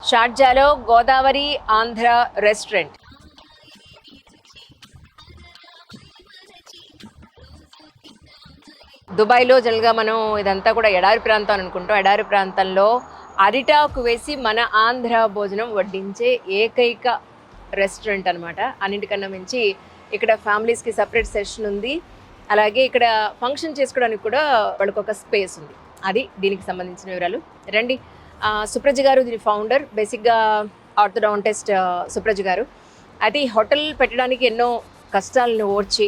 షార్జాలో Godavari Andhra restaurant. దుబాయ్లో జనరల్గా మనం ఇదంతా కూడా ఎడారి ప్రాంతం అని అనుకుంటాం. ఎడారి ప్రాంతంలో అరిటాకు వేసి మన ఆంధ్ర భోజనం వడ్డించే ఏకైక రెస్టారెంట్ అనమాట. అన్నింటికన్నా మించి ఇక్కడ ఫ్యామిలీస్కి సపరేట్ సెషన్ ఉంది. అలాగే ఇక్కడ ఫంక్షన్ చేసుకోవడానికి కూడా వాళ్ళకి ఒక స్పేస్ ఉంది. అది దీనికి సంబంధించిన వివరాలు. రండి. సుప్రజ గారు దీని ఫౌండర్, బేసిక్గా ఆర్థోడాంటిస్ట్ సుప్రజ గారు. అయితే ఈ హోటల్ పెట్టడానికి ఎన్నో కష్టాలను ఓర్చి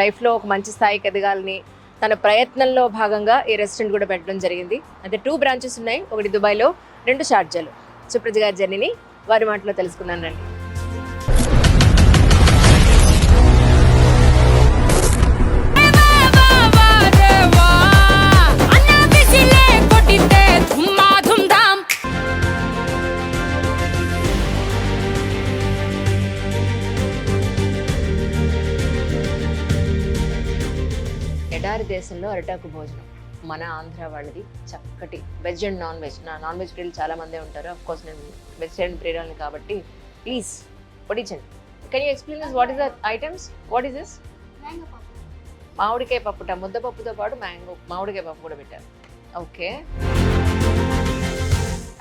లైఫ్లో ఒక మంచి స్థాయికి ఎదగాలని తన ప్రయత్నంలో భాగంగా ఈ రెస్టారెంట్ కూడా పెట్టడం జరిగింది. అయితే 2 బ్రాంచెస్ ఉన్నాయి, ఒకటి దుబాయ్లో, 2 షార్జాలో. సుప్రజ గారి జర్నీని వారి మాటలో తెలుసుకుందాం రండి. ఎడారి దేశంలో అరిటాకు భోజనం మన ఆంధ్ర వాళ్ళది. చక్కటి veg and non veg. Non veg ప్రియులు చాలా మందే ఉంటారు. అఫ్ కోర్స్ నేను వెజిటేరియన్ ప్రియురాలని కాబట్టి ప్లీజ్ వడ్డించండి. Can you explain this? What is the items? What is this? మామిడికాయ పప్పుట, ముద్దపప్పుతో పాటు మామిడికాయ పప్పు కూడా పెట్టారు. ఓకే.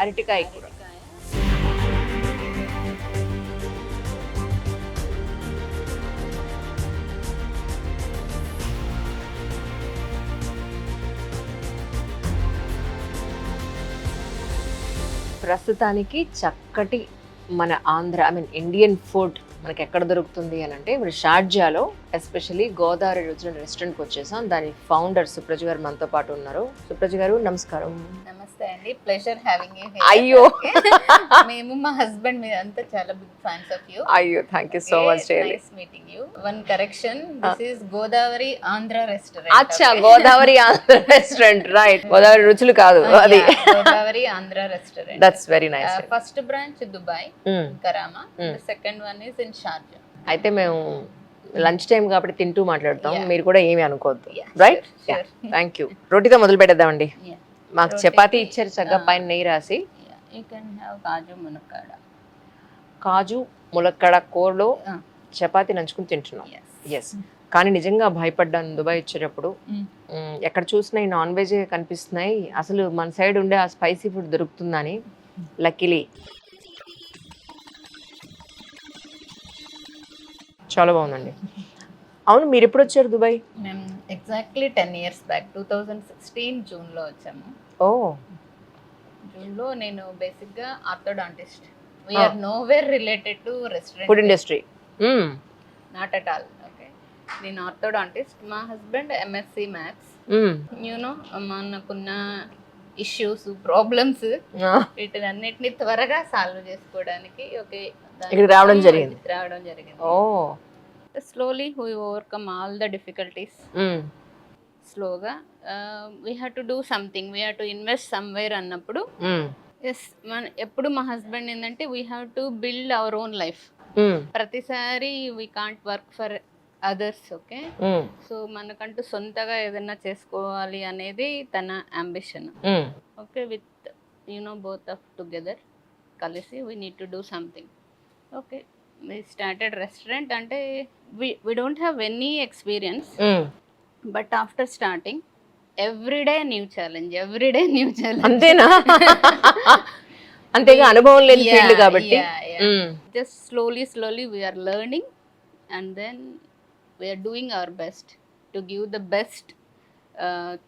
అరటికాయ కూర. ప్రస్తుతానికి చక్కటి మన ఆంధ్ర ఇండియన్ ఫుడ్ మనకి ఎక్కడ దొరుకుతుంది అని అంటే ఇప్పుడు షార్జాలో ఎస్పెషల్లీ గోదావరి రుచుల రెస్టారెంట్కి వచ్చేసాం. దాని ఫౌండర్ సుప్రజ గారు మనతో పాటు ఉన్నారు. సుప్రజ గారు నమస్కారం. నమస్తే అండి, ప్లెజర్ హ్యావింగ్ యూ హియర్. అయ్యో, మేము మా హస్బెండ్ మీద అంతా చాలా బిగ్ ఫ్యాన్స్ ఆఫ్ యూ. అయ్యో, thank you so much. Nice meeting you. One correction, this is Godavari Andhra restaurant. అచ్చా, గోదావరి ఆంధ్ర రెస్టారెంట్, రైట్. గోదావరి రుచులు కాదు అది. Godavari Andhra restaurant. That's very nice. First branch Dubai Karama, second one is in Sharjah. అయితే మేము lunch time కాబట్టి తింటూ మాట్లాడతాం, మీరు కూడా ఏమి అనుకోవద్దు, రైట్? Thank you. రోటీతో మొదలు పెట్టేద్దామండి. మాకు చపాతీ ఇచ్చారు చక్కగా, పైన నెయ్యి రాసి. కాజు ములక్కడ కూరలో చపాతీ నంచుకుని తింటున్నాం. ఎస్. కానీ నిజంగా భయపడ్డాను దుబాయ్ వచ్చేటప్పుడు. ఎక్కడ చూసినా ఈ నాన్ వెజ్ కనిపిస్తున్నాయి, అసలు మన సైడ్ ఉండే ఆ స్పైసీ ఫుడ్ దొరుకుతుందని. లక్కీలీ చాలా బాగుందండి. అవును, మీరు ఎప్పుడు వచ్చారు దుబాయ్? మేము ఎగ్జాక్ట్లీ 10 years బ్యాక్ 2016 జూన్లో వచ్చాము. ఓ, జూన్లో. నేను బేసిక్గా orthodontist. We are nowhere related to restaurant food industry, not at all. Okay, నేను ఆర్థోడాంటిస్ట్. మా హస్బెండ్ ఎంఎస్సి మ్యాథ్స్. యూనో మనకున్న ఇష్యూస్, ప్రాబ్లమ్స్ వీటినన్నిటిని త్వరగా సాల్వ్ చేసుకోవడానికి ఇక్కడ రావడం జరిగింది. Oh, slowly we overcome all the difficulties. స్లోగా we have to do something, we have to invest somewhere అన్నప్పుడు ఎస్ ఎప్పుడు మా హస్బెండ్ ఏంటంటే we have to build our own life. ప్రతిసారి we can't work for others. Okay, so మనకంటూ సొంతగా ఏదైనా చేసుకోవాలి అనేది తన ambition. Okay, with you know both of together కలిసి we need to do something. Okay, we started restaurant అంటే we don't have any experience, but after starting every day new challenge. అంతేనా? అంతేగా, అనుభవం లేని ఫీల్డ్ కాబట్టి just slowly we are learning and then we are doing our best to give the best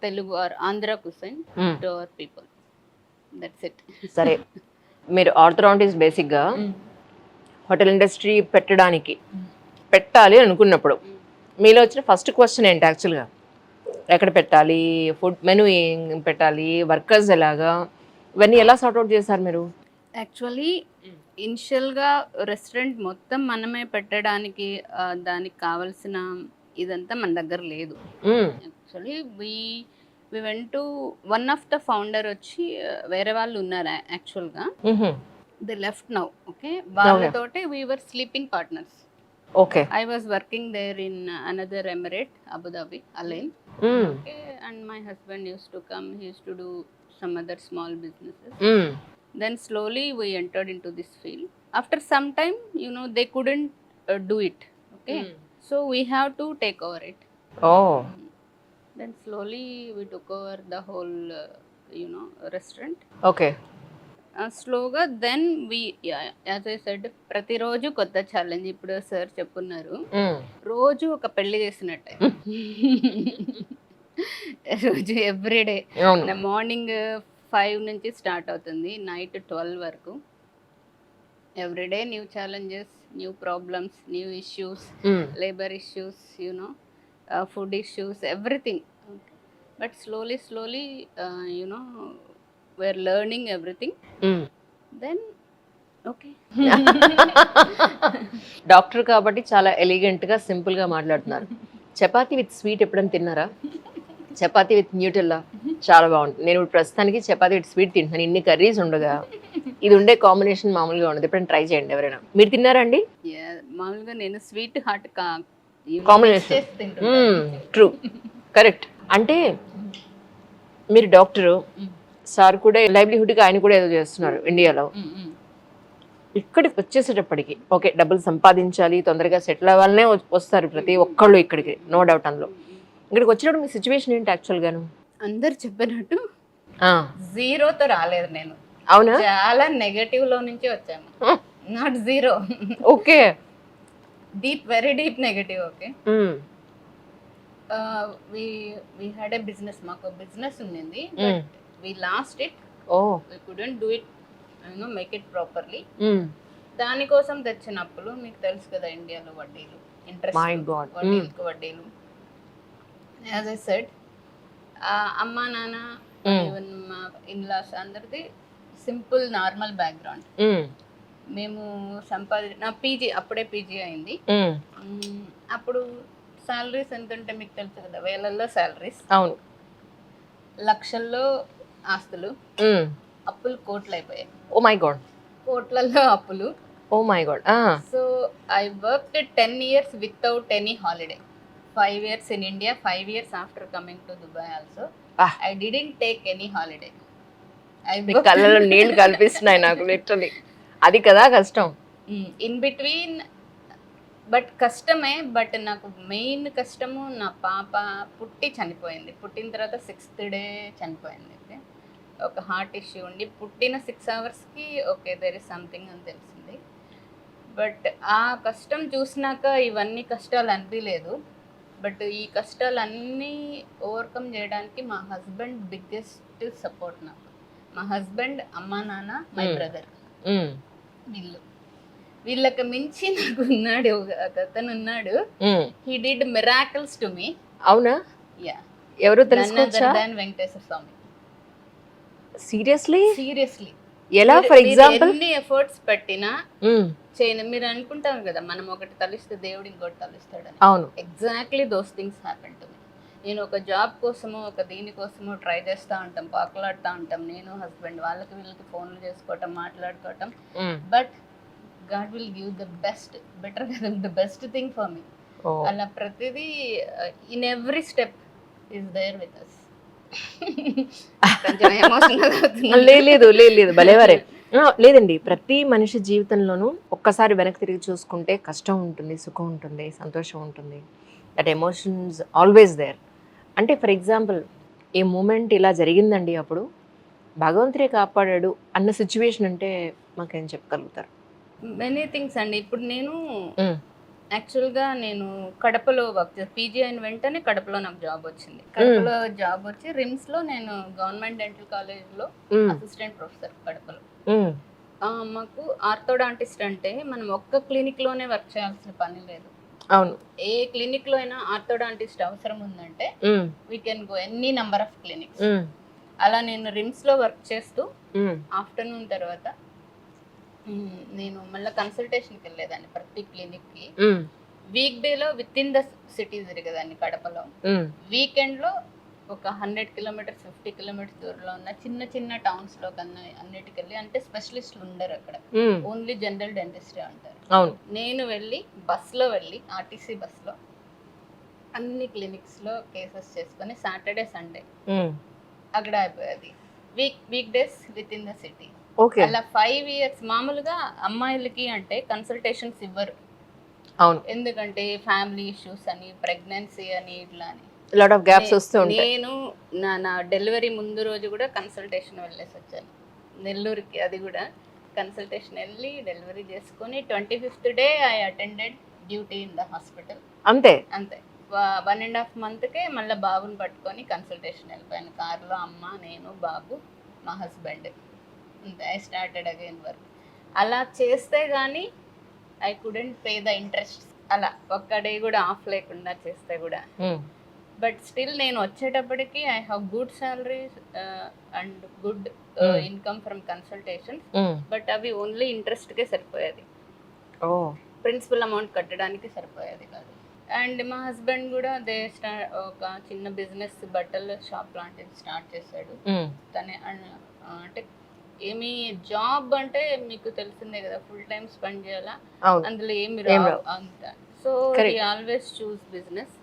Telugu or Andhra cuisine to our people. That's it. సరే, మీరు orthodontist బేసిక్గా hotel industry పెట్టాలి అనుకున్నప్పుడు మీలో వచ్చిన ఫస్ట్ క్వశ్చన్ ఏంటి? యాక్చువల్గా ఎక్కడ పెట్టాలి, ఫుడ్ మెనూ ఏం పెట్టాలి, వర్కర్స్ ఎలాగా, ఇవన్నీ ఎలా సార్ట్అవుట్ చేశారు మీరు? యాక్చువల్లీ ఇనిషియల్గా రెస్టారెంట్ మొత్తం మనమే పెట్టడానికి దానికి కావాల్సిన ఇదంతా మన దగ్గర లేదు. Actually we went to one of the founder వచ్చి వేరే వాళ్ళు ఉన్నారు యాక్చువల్గా. They left now. Okay, వాళ్ళతోటే we were sleeping partners. Okay, I was working there in another emirate, Abu Dhabi, Alain. Okay, and my husband used to come. He used to do some other small businesses. Then slowly we entered into this field. After some time, you know, they couldn't do it. Okay, so we have to take over it. Oh Then slowly we took over the whole, you know, restaurant. Okay స్లోగా then we as I said ప్రతిరోజు కొత్త challenge. ఇప్పుడు sir చెప్పున్నారు, రోజు ఒక పెళ్లి చేసినట్టే. రోజు everyday అవును మార్నింగ్ 5 నుంచి స్టార్ట్ అవుతుంది, నైట్ 12 వరకు. Everyday new challenges, new problems, new issues, labour issues, you know, food issues, everything. But slowly you know we're learning everything. Then okay. Doctor కాబట్టి చాలా ఎలిగెంట్ గా సింపుల్ గా మాట్లాడుతున్నారు. చపాతీ విత్ స్వీట్ ఎప్పుడైనా తిన్నారా? చపాతీ విత్ న్యూటెల్లా చాలా బాగుంటుంది. నేను ఇప్పుడు ప్రస్తుతానికి చపాతీ విత్ స్వీట్ తింటున్నాను. ఇన్ని కర్రీస్ ఉండగా ఇది ఉండే కాంబినేషన్ మామూలుగా ఉండదు. ఎప్పుడైనా ట్రై చేయండి ఎవరైనా. మీరు తిన్నారా అండి? మామూలుగా నేను sweet hot combination true correct. అంటే మీరు డాక్టరు, సార్ కూడా లైవ్లీహుడ్గా ఆయన కూడా ఏదో చేస్తున్నారు ఇండియాలో. ఇక్కడికి వచ్చేసేటప్పటికి ఓకే డబ్బులు సంపాదించాలి, తొందరగా సెటిల్ అవ్వాలనే వస్తారు ప్రతి ఒక్కళ్ళు ఇక్కడికి, నో డౌట్ అందులో. ఇక్కడికి వచ్చినప్పుడు మీ సిచ్యువేషన్ ఏంటి యాక్చువల్గాను? అందరు చెప్పినట్టు జీరోతో రాలేదు నేను. అవునా? చాలా నెగటివ్ లో నుంచి వచ్చాను. Not zero, okay, deep, very deep negative. Okay, we had a business, మాకు బిజినెస్ ఉండింది, but we lost it. We couldn't do it, you know, make it properly. దానికోసం తెచ్చిన అప్పులు మీకు తెలుసు కదా, ఇండియాలో వడ్డీలు, ఇంట్రెస్ట్, వడ్డీలకు వడ్డీలు. యాజ్ ఐ సెడ్, అమ్మా నాన్న, ఈవెన్ మా ఇన్లాస్ అందరిది సింపుల్ నార్మల్ బ్యాక్గ్రౌండ్. మేము నా పీజీ, అప్పుడే పీజీ అయింది. అప్పుడు శాలరీస్ ఎంత ఉంటే మీకు తెలుసు కదా, వేలల్లో శాలరీస్, అవును, లక్షల్లో ఆస్తులు, అప్పులు కోట్లు అయిపోయాయి. ఓ మై గాడ్, కోట్లలో అప్పులు. Oh my god. So I worked 10 years without any holiday. 5 years in India, 5 years after coming to Dubai also. I didn't take any holiday. కళ్ళలో నీళ్ళు కనిపిస్తున్నాయి నాకు లిటరలీ. అది కదా కష్టం. ఇన్ బిట్వీన్, బట్ కష్టమే. బట్ నాకు మెయిన్ కష్టము, నా పాప పుట్టి చనిపోయింది. పుట్టిన తర్వాత 6th day చనిపోయింది. ఒక హార్ట్ ఇష్యూ ఉండి పుట్టిన 6 hours-కి ఓకే దేర్ ఇస్ సంథింగ్ అని తెలిసింది. బట్ ఆ కష్టం చూసినాక ఇవన్నీ కష్టాలు అనిపించలేదు. బట్ ఈ కష్టాలన్నీ ఓవర్కమ్ చేయడానికి మా హస్బెండ్ బిగ్గెస్ట్ సపోర్ట్. నాకు మా హస్బెండ్, అమ్మా నాన్న, మై బ్రదర్, వీళ్ళకి మించి నాకు ఉన్నాడు ఒక అతను ఉన్నాడు. He did miracles to me. అవునా? యా. ఎవరు తెలుసుకోవచ్చా? వెంకటేశ్వర స్వామి. సీరియస్లీ ఎలా? ఫర్ ఎగ్జాంపుల్, ఎన్ని ఎఫర్ట్స్ పెట్టినా చేయను. మీరు అనుకుంటారు కదా, మనం ఒకటి తలిస్తే దేవుడు ఇంకోటి తలుస్తాడని. అవును, exactly those things happen to me. నేను ఒక జాబ్ కోసమో, ఒక దీనికోసమో ట్రై చేస్తూ ఉంటాం, పాకులాడుతూ ఉంటాం, నేను హస్బెండ్, వాళ్ళకి వీళ్ళకి ఫోన్లు చేసుకోవటం, మాట్లాడుకోవటం. But God will give the best, better than the best thing for me. అలా ప్రతిదీ, in every step is there with us. లేదు భలేవారే. లేదండి, ప్రతి మనిషి జీవితంలోనూ ఒక్కసారి వెనక్కి తిరిగి చూసుకుంటే కష్టం ఉంటుంది, సుఖం ఉంటుంది, సంతోషం ఉంటుంది. That emotions always there. అంటే ఫర్ ఎగ్జాంపుల్, ఈ మూమెంట్ ఇలా జరిగిందండి, అప్పుడు భగవంతుడే కాపాడాడు అన్న సిచ్యువేషన్ అంటే మాకేం చెప్పగలుగుతారు? మెనీ థింగ్స్ అండి. ఇప్పుడు నేను యాక్చువల్గా నేను కడపలో వర్క్ చేసి, పీజీ అయిన వెంటనే కడపలో నాకు జాబ్ వచ్చింది. కడపలో జాబ్ వచ్చి రిమ్స్లో నేను గవర్నమెంట్ డెంటల్ కాలేజ్లో అసిస్టెంట్ ప్రొఫెసర్ కడపలో. మాకు ఆర్థోడాంటిస్ట్ అంటే మనం ఒక్క క్లినిక్లోనే వర్క్ చేయాల్సిన పని లేదు. అవును, ఏ క్లినిక్లో అయినా ఆర్థోడాంటిస్ట్ అవసరం ఉందంటే we can go any number of clinics. అలా నేను రిమ్స్లో వర్క్ చేస్తూ ఆఫ్టర్నూన్ తర్వాత నేను మళ్ళీ కన్సల్టేషన్కి వెళ్ళేదాన్ని ప్రతి క్లినిక్కి. వీక్ డేలో విత్ ఇన్ ద సిటీ తిరిగేదాన్ని కడపలో. వీకెండ్లో ఒక 100 kilometers 50 kilometers దూరంలో ఉన్న చిన్న చిన్న టౌన్స్లో కన్నా అన్నిటికి వెళ్ళి, అంటే స్పెషలిస్టులు ఉండరు అక్కడ, ఓన్లీ జనరల్ డెంటిస్టే ఉంటారు. నేను వెళ్ళి బస్లో వెళ్ళి, ఆర్టీసీ బస్లో అన్ని క్లినిక్స్లో కేసెస్ చేసుకొని సాటర్డే సండే అక్కడ అయిపోయేది. Week days with in the city. Okay. అలా 5 ఇయర్స్. మామూలుగా అమ్మాయిలకి అంటే కన్సల్టేషన్స్ ఇవ్వరు, అవును. ఎందుకంటే ఫ్యామిలీ ఇష్యూస్ అని, ప్రెగ్నెన్సీ అని, ఇట్లా అని. లాట్ ఆఫ్ గ్యాప్స్ వస్తూ ఉంటాయి. నేను నా డెలివరీ ముందు రోజు కూడా కన్సల్టేషన్ వెళ్ళేసి వచ్చాను నెల్లూరుకి. అది కూడా కన్సల్టేషన్ వెళ్ళి డెలివరీ చేసుకొని 25th day I attended duty in the hospital. అంతే. 1.5 monthకే మళ్ళీ బాబుని పట్టుకొని కన్సల్టేషన్ వెళ్ళిపోయాను. కార్లో అమ్మ, నేను, బాబు, మా హస్బెండ్. అంతే. I started again work. అలా చేస్తే కానీ I couldn't pay the interest. అలా ఒక్క డే కూడా ఆఫ్ లేకుండా చేస్తే కూడా. బట్ స్టిల్ నేను వచ్చేటప్పటికి I have good salaries and good income from consultations. But అవి ఓన్లీ ఇంట్రెస్ట్కే సరిపోయేది, ప్రిన్సిపల్ అమౌంట్ కట్టడానికి సరిపోయేది కాదు. అండ్ మా హస్బెండ్ కూడా ఒక చిన్న బిజినెస్, బట్టల షాప్ లాంటిది స్టార్ట్ చేశాడు. తనే అంటే ఏమి జాబ్ అంటే మీకు తెలిసిందే కదా, ఫుల్ టైం స్పెండ్ చేయాలా, అందులో ఏమి రావు అంత. So he always choose business.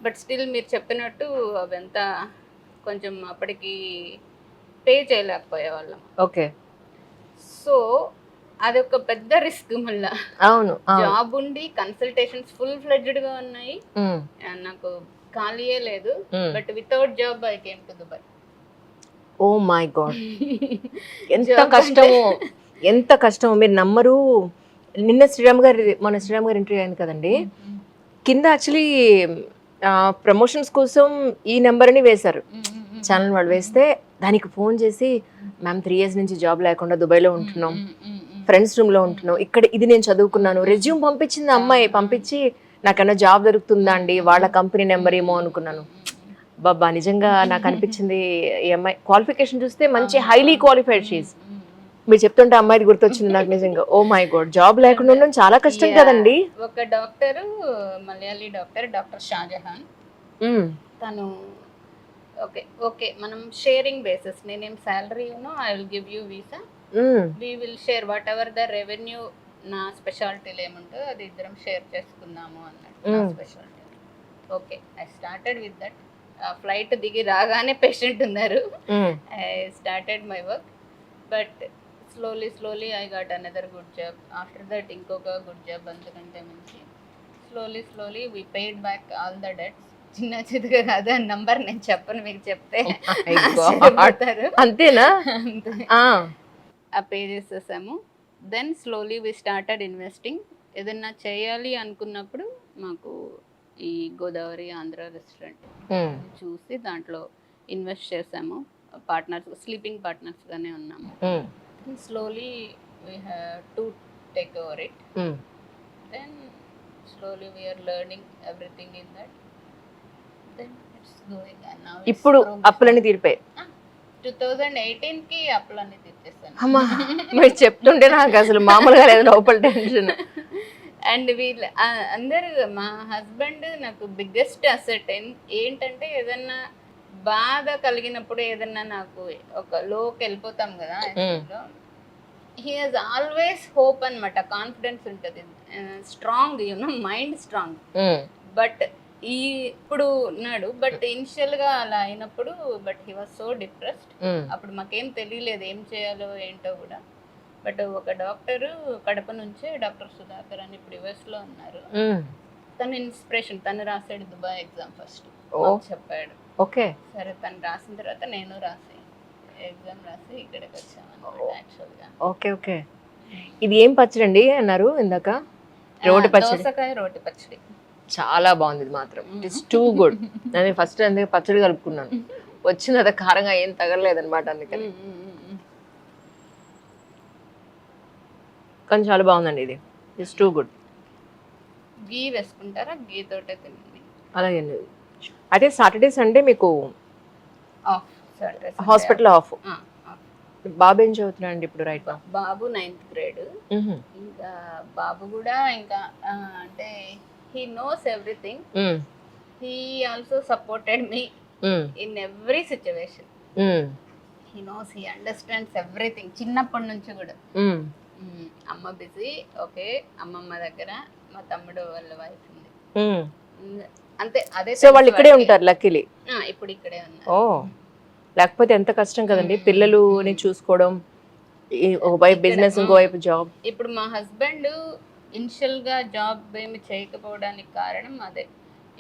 But still మీరు చెప్పినట్టు అవంతా కొంచెం అప్పటికి పే చేయలేకపోయే వాళ్ళం. ఓకే. సో అదొక పెద్ద రిస్క్. మళ్ళా అవును, జాబ్ ఉండి కన్సల్టేషన్స్ ఫుల్ ఫ్లెడ్జ్డ్ గా ఉన్నాయి, నాకు ఖాళీయే లేదు. But without job I came to Dubai. Oh my god, ఎంత కష్టమో, ఎంత కష్టమో మీరు నమ్మరు. నిన్న శ్రీరామ్ గారి ఇంటర్వ్యూ అయింది కదండి, కింద యాక్చువల్లీ ప్రమోషన్స్ కోసం ఈ నెంబర్ అని వేశారు ఛానల్ వాళ్ళు. వేస్తే దానికి ఫోన్ చేసి, మ్యామ్ 3 years నుంచి జాబ్ లేకుండా దుబాయ్లో ఉంటున్నాం, ఫ్రెండ్స్ రూమ్లో ఉంటున్నాం, ఇక్కడ ఇది నేను చదువుకున్నాను, రెజ్యూమ్ పంపించింది అమ్మాయి. పంపించి నాకన్నా జాబ్ దొరుకుతుందా అండి, వాళ్ళ కంపెనీ నెంబర్ ఏమో అనుకున్నాను. బాబా నిజంగా నాకు అనిపించింది, ఈ అమ్మాయి క్వాలిఫికేషన్ చూస్తే మంచి హైలీ క్వాలిఫైడ్ షీస్. మీరు చెప్తుంటే అమ్మాయిది గుర్తొచ్చింది నాకు నిజంగా. ఓ మై గాడ్, జాబ్ లేకుండా ఉండడం చాలా కష్టం కదండి. ఒక డాక్టర్, మలయాళీ డాక్టర్ షాజహాన్, తను ఓకే మనం షేరింగ్ బేసిస్, నేనేం salary I will give you visa, we will share whatever the revenue, నా స్పెషాలిటీలు ఏముంటుందో అది ఇద్దరం షేర్ చేసుకుందాము అన్నట్టు. నా speciality okay. I started with that. Flight దిగి రాగానే పేషెంట్ ఉన్నారు. I started my work. But slowly I got another good job. After that ఇంకొక గుడ్ జాబ్. అంతకంటే మించి slowly we paid back all the debts. చిన్న చిన్నగా కాదు, ఆ నంబర్ నేను చెప్పను, మీకు చెప్తే అంతేనా? ఆ పే చేసేసాము. Then slowly we started investing. ఏదన్నా చేయాలి అనుకున్నప్పుడు మాకు ఈ గోదావరి ఆంధ్ర రెస్టారెంట్ చూసి దాంట్లో ఇన్వెస్ట్ చేసాము. పార్ట్నర్స్, స్లీపింగ్ పార్ట్నర్స్గానే ఉన్నాము. Slowly we have to take over it. Then slowly we are learning everything in that. Then it's going. ఇప్పుడు అప్పులన్నీ తీరిపోయాయి. 2018కి అప్పులన్నీ తీర్చేస్తాను. అమ్మా, మీరు చెప్తుంటే నాకు అసలు మామూలుగా లేదు లోపల టెన్షన్. అండ్ వీళ్ళు అందరు, మా హస్బెండ్ నాకు బిగ్గెస్ట్ అసెట్. ఏంటంటే ఏదన్నా బాధ కలిగినప్పుడు, ఏదన్నా నాకు ఒక లోకి వెళ్ళిపోతాం కదా, హీ హాజ్ ఆల్వేస్ హోప్ అన్నమాట. కాన్ఫిడెన్స్ ఉంటుంది, strong, you know, mind strong. But ఇప్పుడు ఉన్నాడు. బట్ ఇనిషియల్ గా అలా అయినప్పుడు, but he was so depressed. అప్పుడు మాకేం తెలియలేదు ఏం చేయాలో ఏంటో కూడా. బట్ ఒక డాక్టరు కడప నుంచే, డాక్టర్ సుధాకర్ అని, ఇప్పుడు US లో ఉన్నారు. తను ఇన్స్పిరేషన్. తను రాసాడు దుబాయ్ ఎగ్జామ్ ఫస్ట్ చెప్పాడు. ఓకే. సరే, తను రాసిన తర్వాత నేను రాసి ఎగ్జామ్ రాసి ఇక్కడికి వచ్చాను యాక్చువల్గా. ఓకే. ఇది ఏం పచ్చడి అండి అన్నారు ఇందాక? రోటి పచ్చడి. దోసకాయ రోటి పచ్చడి. చాలా బాగుంది ఇది మాత్రం. It is too good. నేను ఫస్ట్ అందుకే పచ్చడి కలుపుకున్నాను, వచ్చింది అదే కారంగా ఏం తగలలేదు అనమాట, అందుకని. కానీ చాలా బాగుందండి ఇది. It's too good. గీ వేసుకుంటారా? గీ తోటే తినండి. అలాగే. అయితే సాటర్డే సండే మీకు ఆఫ్, హాస్పిటల్ ఆఫ్. బాబు ఏం చదువుతున్నాడు ఇప్పుడు? రైట్, బాబు 9th grade. ఇంకా బాబు కూడా ఇంకా అంటే he knows everything. He also supported me in every situation. He knows, he understands everything. చిన్నప్పటి నుంచి కూడా. అమ్మ బిజీ, ఓకే, అమ్మమ్మ దగ్గర, మా తమ్ముడు వాళ్ళ వైఫ్ ఉంది, అంతే. అదే. సో వాళ్ళు ఇక్కడే ఉంటారు లక్కీలీ. ఇప్పుడు ఇక్కడే ఉన్నారు. ఓ, లేకపోతే ఎంత కష్టం కదండి పిల్లలుని చూసుకోవడం. ఒకవైపు బిజినెస్ ఇంకోవైపు జాబ్. ఇప్పుడు మా హస్బెండ్ ఇనిషియల్ గా జాబ్ ఏమి చేయకపోవడానికి కారణం అదే.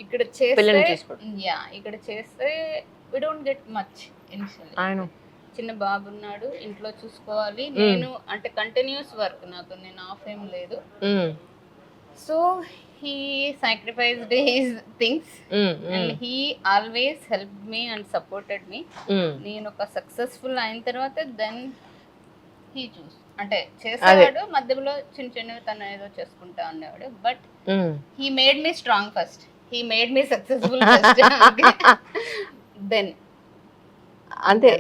ఇక్కడ పిల్లల్ని చేస్తే చూసుకోవడం. ఇక్కడ చేస్తే we don't get much initial. ఆయన చిన్న బాబు ఉన్నాడు, ఇంట్లో చూసుకోవాలి. నేను అంటే కంటిన్యూస్ వర్క్ నాకు, నేను ఆఫ్ ఏం లేదు. So he sacrificed his things and he always help me and supported me. నేను ఒక సక్సెస్ఫుల్ అయిన తర్వాత దెన్ హీ చూస్ అంటే చేసేవాడు, మధ్యలో చిన్న చిన్నవి తను ఏదో చేసుకుంటా ఉండేవాడు. But he made me strong first, he made me successful first. Then అంతే.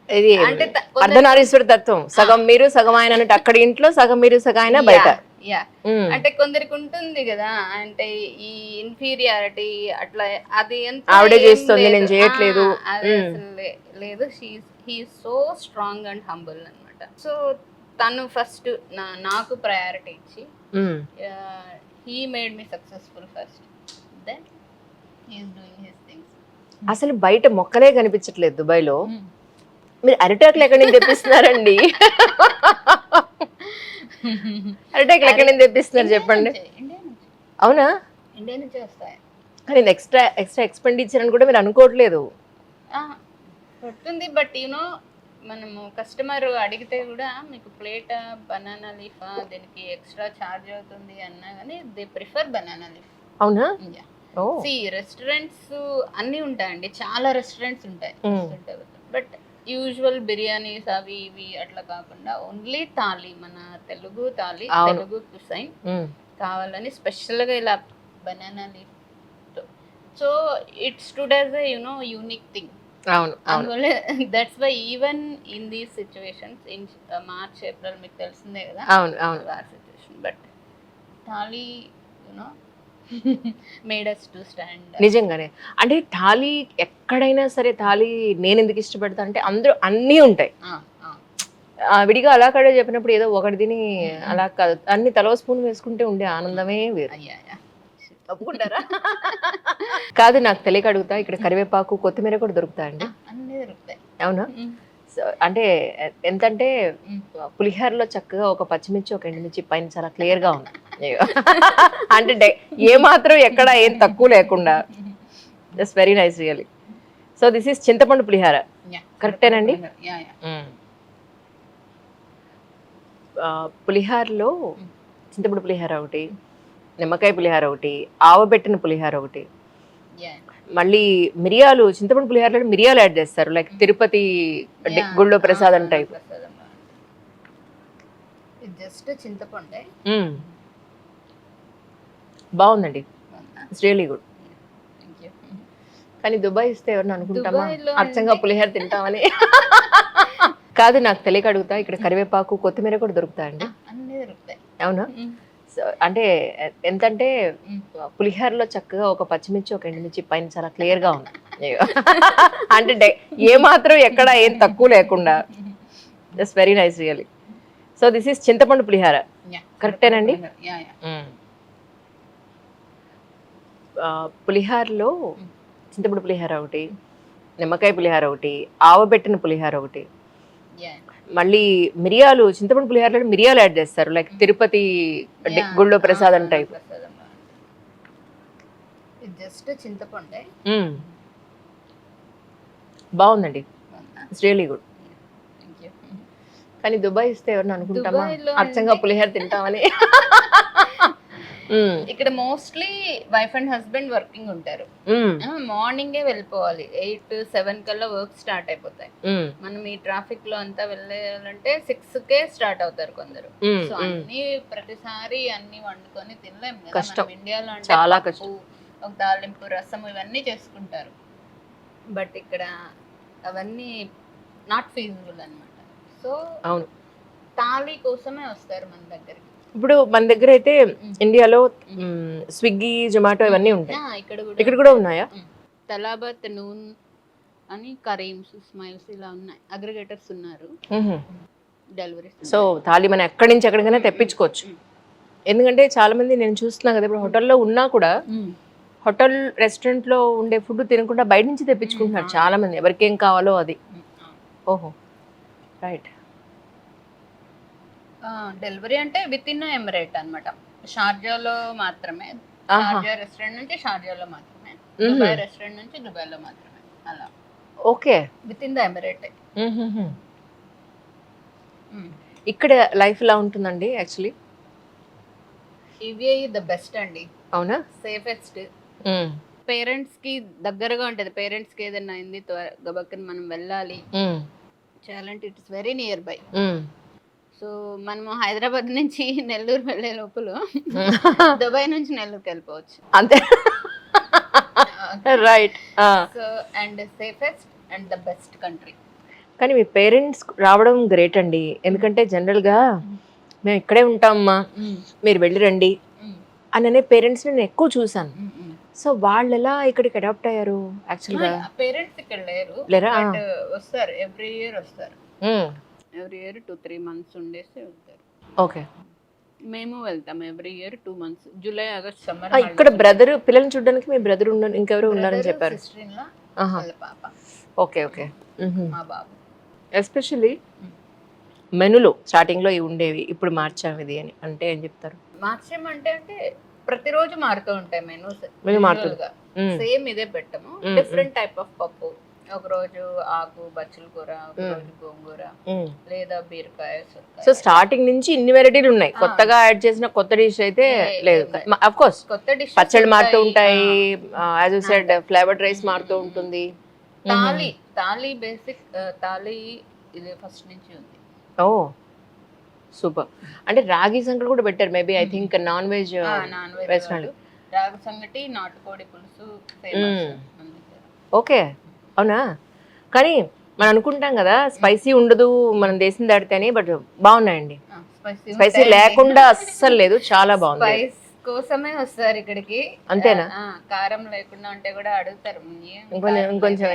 ఇది అంటే అర్ధనారీశ్వర తత్వం, సగం మీరు సగం ఆయన అన్నట్టు. అక్కడ ఇంట్లో సగం మీరు సగం ఆయన బయట. అంటే కొందరికి ఉంటుంది కదా, అంటే ఈ ఇన్ఫీరియారిటీ అట్లా, అది ఎంత ఆవిడే చేస్తుంది నేను చేయట్లేదు. అది అసలు లేదు. He so strong and humble అన్నమాట. సో తను ఫస్ట్ నాకు ప్రయారిటీ ఇచ్చి he made me successful first, then he is doing his things. అసలు బయట మొక్కలే కనిపించట్లేదు దుబాయ్లో. మీరు అరిటాకులు ఎక్కడి నుంచి తెప్పిస్తున్నారండి? అరిటాకులు ఎక్కడి నుంచి తెప్పిస్తున్నారు చెప్పండి. అవునా? ఇండియా నుంచి వస్తాయి. కానీ ఎక్స్ట్రా ఎక్స్పెండిచర్ అని కూడా మీరు అనుకోవట్లేదు. పడుతుంది, బట్ యూనో మనము కస్టమర్ అడిగితే కూడా మీకు ప్లేట్ బనానా లీఫా, దీనికి ఎక్స్ట్రా ఛార్జ్ అవుతుంది అన్నా కానీ దే ప్రిఫర్ బనానా లీఫ్. అవునా? రెస్టారెంట్స్ అన్నీ ఉంటాయండి, చాలా రెస్టారెంట్స్ ఉంటాయి. బట్ యూజువల్ బిర్యానీస్ అవి ఇవి అట్లా కాకుండా ఓన్లీ థాలీ, మన తెలుగు థాలీ, తెలుగు కుసైన్ కావాలని స్పెషల్గా ఇలా banana leaf. So it stood as a you know unique thing. అవును, అందువల్ల that's why even in these situations in March April మీకు తెలిసిందే కదా. అవును అవును. Situation, but thali you know made us to stand. నిజంగానే. అంటే థాలీ ఎక్కడైనా సరే, థాలీ నేను ఎందుకు ఇష్టపడతా అంటే అందులో అన్నీ ఉంటాయి. విడిగా అలా కడే చెప్పినప్పుడు ఏదో ఒకటి తిని అలా కాదు, అన్ని తలో స్పూన్ వేసుకుంటే ఉండే ఆనందమే వేరు. ఒప్పుకుంటారా? కాదు, నాకు తెలియక అడుగుతా, ఇక్కడ కరివేపాకు కొత్తిమీర కూడా దొరుకుతాయండి? అన్నీ దొరుకుతాయి. అవునా? సో అంటే ఎంతంటే పులిహోరలో చక్కగా ఒక పచ్చిమిర్చి, ఒక ఎండుమిర్చి పైన చాలా క్లియర్ గా ఉంది. అంటే ఏ మాత్రం ఎక్కడ ఏం తక్కువ లేకుండా. Just very nice really. So this is చింతపండు పులిహోర, కరెక్టేనండి? పులిహోరలో చింతపండు పులిహోర ఒకటి, నిమ్మకాయ పులిహోర ఒకటి, ఆవబెట్టిన పులిహోర ఒకటి, మళ్ళీ మిరియాలు, చింతపండు పులిహోరలో మిరియాలు యాడ్ చేస్తారు, లైక్ తిరుపతి గుళ్ళో ప్రసాదం టైప్. జస్ట్ చింతపండే. బాగుందండి, ఇట్స్ రియలీ గుడ్. కానీ దుబాయ్ ఇస్తే ఎవరిని అనుకుంటామా అచ్చంగా పులిహోర తింటామని? కాదు, నాకు తెలియక అడుగుతా, ఇక్కడ కరివేపాకు కొత్తిమీర కూడా దొరుకుతాయండి? అన్నీ దొరుకుతాయి. అవునా? సో అంటే ఎంతంటే పులిహోరలో చక్కగా ఒక పచ్చిమిర్చి, ఒక ఎండుమిర్చి పైన చాలా క్లియర్ గా ఉంది. అంటే ఏ మాత్రం ఎక్కడ ఏం తక్కువ లేకుండా. Just very nice really. So this is చింతపండు పులిహోర, కరెక్టేనండి? పులిహోరలో చింతపండు పులిహోర ఒకటి, నిమ్మకాయ పులిహోర ఒకటి, ఆవబెట్టిన పులిహోర ఒకటి, మళ్ళీ మిరియాలు, చింతపండు పులిహోరలో మిరియాలు యాడ్ చేస్తారు, లైక్ తిరుపతి గుళ్ళో ప్రసాదం టైప్. జస్ట్ చింతపండే. బాగుందండి, ఇట్స్ రియలీ గుడ్. కానీ దుబాయ్ ఇస్తే ఎవరిని అనుకుంటామా అచ్చంగా పులిహోర తింటామని? ఇక్కడ mostly wife and husband working ఉంటారు. మార్నింగే వెళ్ళిపోవాలి, 8-7 కల్లా వర్క్ స్టార్ట్ అయిపోతాయి. మనం ఈ ట్రాఫిక్ లో అంతా వెళ్ళాలంటే 6కే స్టార్ట్ అవుతారు కొందరు. సో అన్ని ప్రతిసారి అన్ని వండుకొని తినలేము కదా. మనం ఇండియాలో అంటే చాలా కష్టం, ఒక తాలింపు, రసం ఇవన్నీ చేసుకుంటారు. బట్ ఇక్కడ అవన్నీ నాట్ ఫీజిబుల్ అన్నమాట. సో అవును, థాలీ కోసమే వస్తారు మన దగ్గరికి. ఇప్పుడు మన దగ్గర అయితే ఇండియాలో స్విగ్గీ, జొమాటో ఇవన్నీ ఉంటాయి, ఇక్కడ కూడా ఉన్నాయా? తలాబత్, నూన్ అని, కరీమ్స్, స్మైల్స్ ఇలా ఉన్నాయి, అగ్రిగేటర్స్ ఉన్నారు డెలివరీ. సో థాలీ మనం ఎక్కడి నుంచి ఎక్కడికైనా తెప్పించుకోవచ్చు. ఎందుకంటే చాలా మంది నేను చూస్తున్నా కదా, ఇప్పుడు హోటల్లో ఉన్నా కూడా హోటల్ రెస్టారెంట్ లో ఉండే ఫుడ్ తినకుండా బయట నుంచి తెప్పించుకుంటున్నారు చాలా మంది, ఎవరికేం కావాలో అది. ఓహో, రైట్. డెలివరీ అంటే విత్ ఇన్ ఎమిరేట్ అన్నమాట. షార్జాలో మాత్రమే, షార్జా రెస్టారెంట్ నుంచి షార్జాలో మాత్రమే, దుబాయ్ రెస్టారెంట్ నుంచి దుబాయ్లో మాత్రమే, అలా okay. With in the emirate. ఇక్కడ లైఫ్ ఎలా ఉంటుందండి యాక్చువల్లీ? ఇవే ద బెస్ట్ అండి. అవునా? సేఫెస్ట్. పేరెంట్స్ కి దగ్గరగా ఉంటది. పేరెంట్స్ కి ఏదైనా అయింది గబక్కన మనం వెళ్ళాలి చేయాలంటే it's very near by. So మనము హైదరాబాద్ నుంచి నెల్లూరు వెళ్ళే లోపల దుబాయ్ నుంచి నెల్లూరుకి వెళ్ళిపోవచ్చు అంతే. Right. So and safest and the best country. కానీ మీ పేరెంట్స్ రావడం గ్రేట్ అండి. ఎందుకంటే జనరల్గా మేము ఇక్కడే ఉంటామమ్మా మీరు వెళ్ళి రండి అని అనే పేరెంట్స్ నేను ఎక్కువ చూసాను. సో వాళ్ళు ఎలా ఇక్కడికి అడాప్ట్ అయ్యారు యాక్చువల్గా? పేరెంట్స్ ఇక్కడ లేరా? వస్తారు, ఎవ్రీ ఇయర్ వస్తారు. ఎవ్రీ ఇయర్ 2-3 months ఉండేసి వెళ్తారు. ఓకే. మేము వెళ్తాం every year 2 months, July August summer. ఇక్కడ బ్రదర్ పిల్లల్ని చూడడానికి మీ బ్రదర్ ఉన్నారు, ఇంకెవరు ఉన్నారని చెప్పారు? పాప. Okay okay. మా బాబు. ఎస్పెషల్లీ మెనులో స్టార్టింగ్లో ఇవి ఉండేవి, ఇప్పుడు మార్చాము ఇది అని అంటే ఏం చెప్తారు? మార్చామంటే అంటే ప్రతిరోజు మారుతూ ఉంటాయి మెనూస్. సేమ్ ఇదే పెట్టము, డిఫరెంట్ టైప్ ఆఫ్ పప్పు. ఒక రోజు ఆకు బచ్చల కూర, ఒక రోజు గోంగూర, లేదా బీరకాయ, సొరకాయ. సో స్టార్టింగ్ నుంచి ఇన్ని వెరైటీలు ఉన్నాయి. కొత్తగా యాడ్ చేసిన కొత్త డిష్ అయితే లేదు. ఆఫ్ కోర్స్ కొత్త డిష్ పచ్చళ్ళు మారుతూ ఉంటాయి, as you said flavoured rice మారుతూ ఉంటుంది. తాళీ బేసిక్ తాళీ ఇది ఫస్ట్ నుంచి ఉంది. ఓ సూపర్. అంటే రాగి సంగటి కూడా పెట్టారు maybe, I think non veg restaurant. రాగి సంగటి, నాటుకోడి పులుసు ఫేమస్. ఓకే, అవునా? కానీ మనం అనుకుంటాం కదా స్పైసీ ఉండదు మనం దేశం దాటితేనే, బట్ బాగున్నాయండి. స్పైసీ లేకుండా అస్సలు లేదు, చాలా బాగుంది. స్పైస్ కోసమే వస్తారు ఇక్కడికి. అంతేనా? కారం లేకుండా ఉంటే కూడా అడుగుతారు ఇంకొంచెం.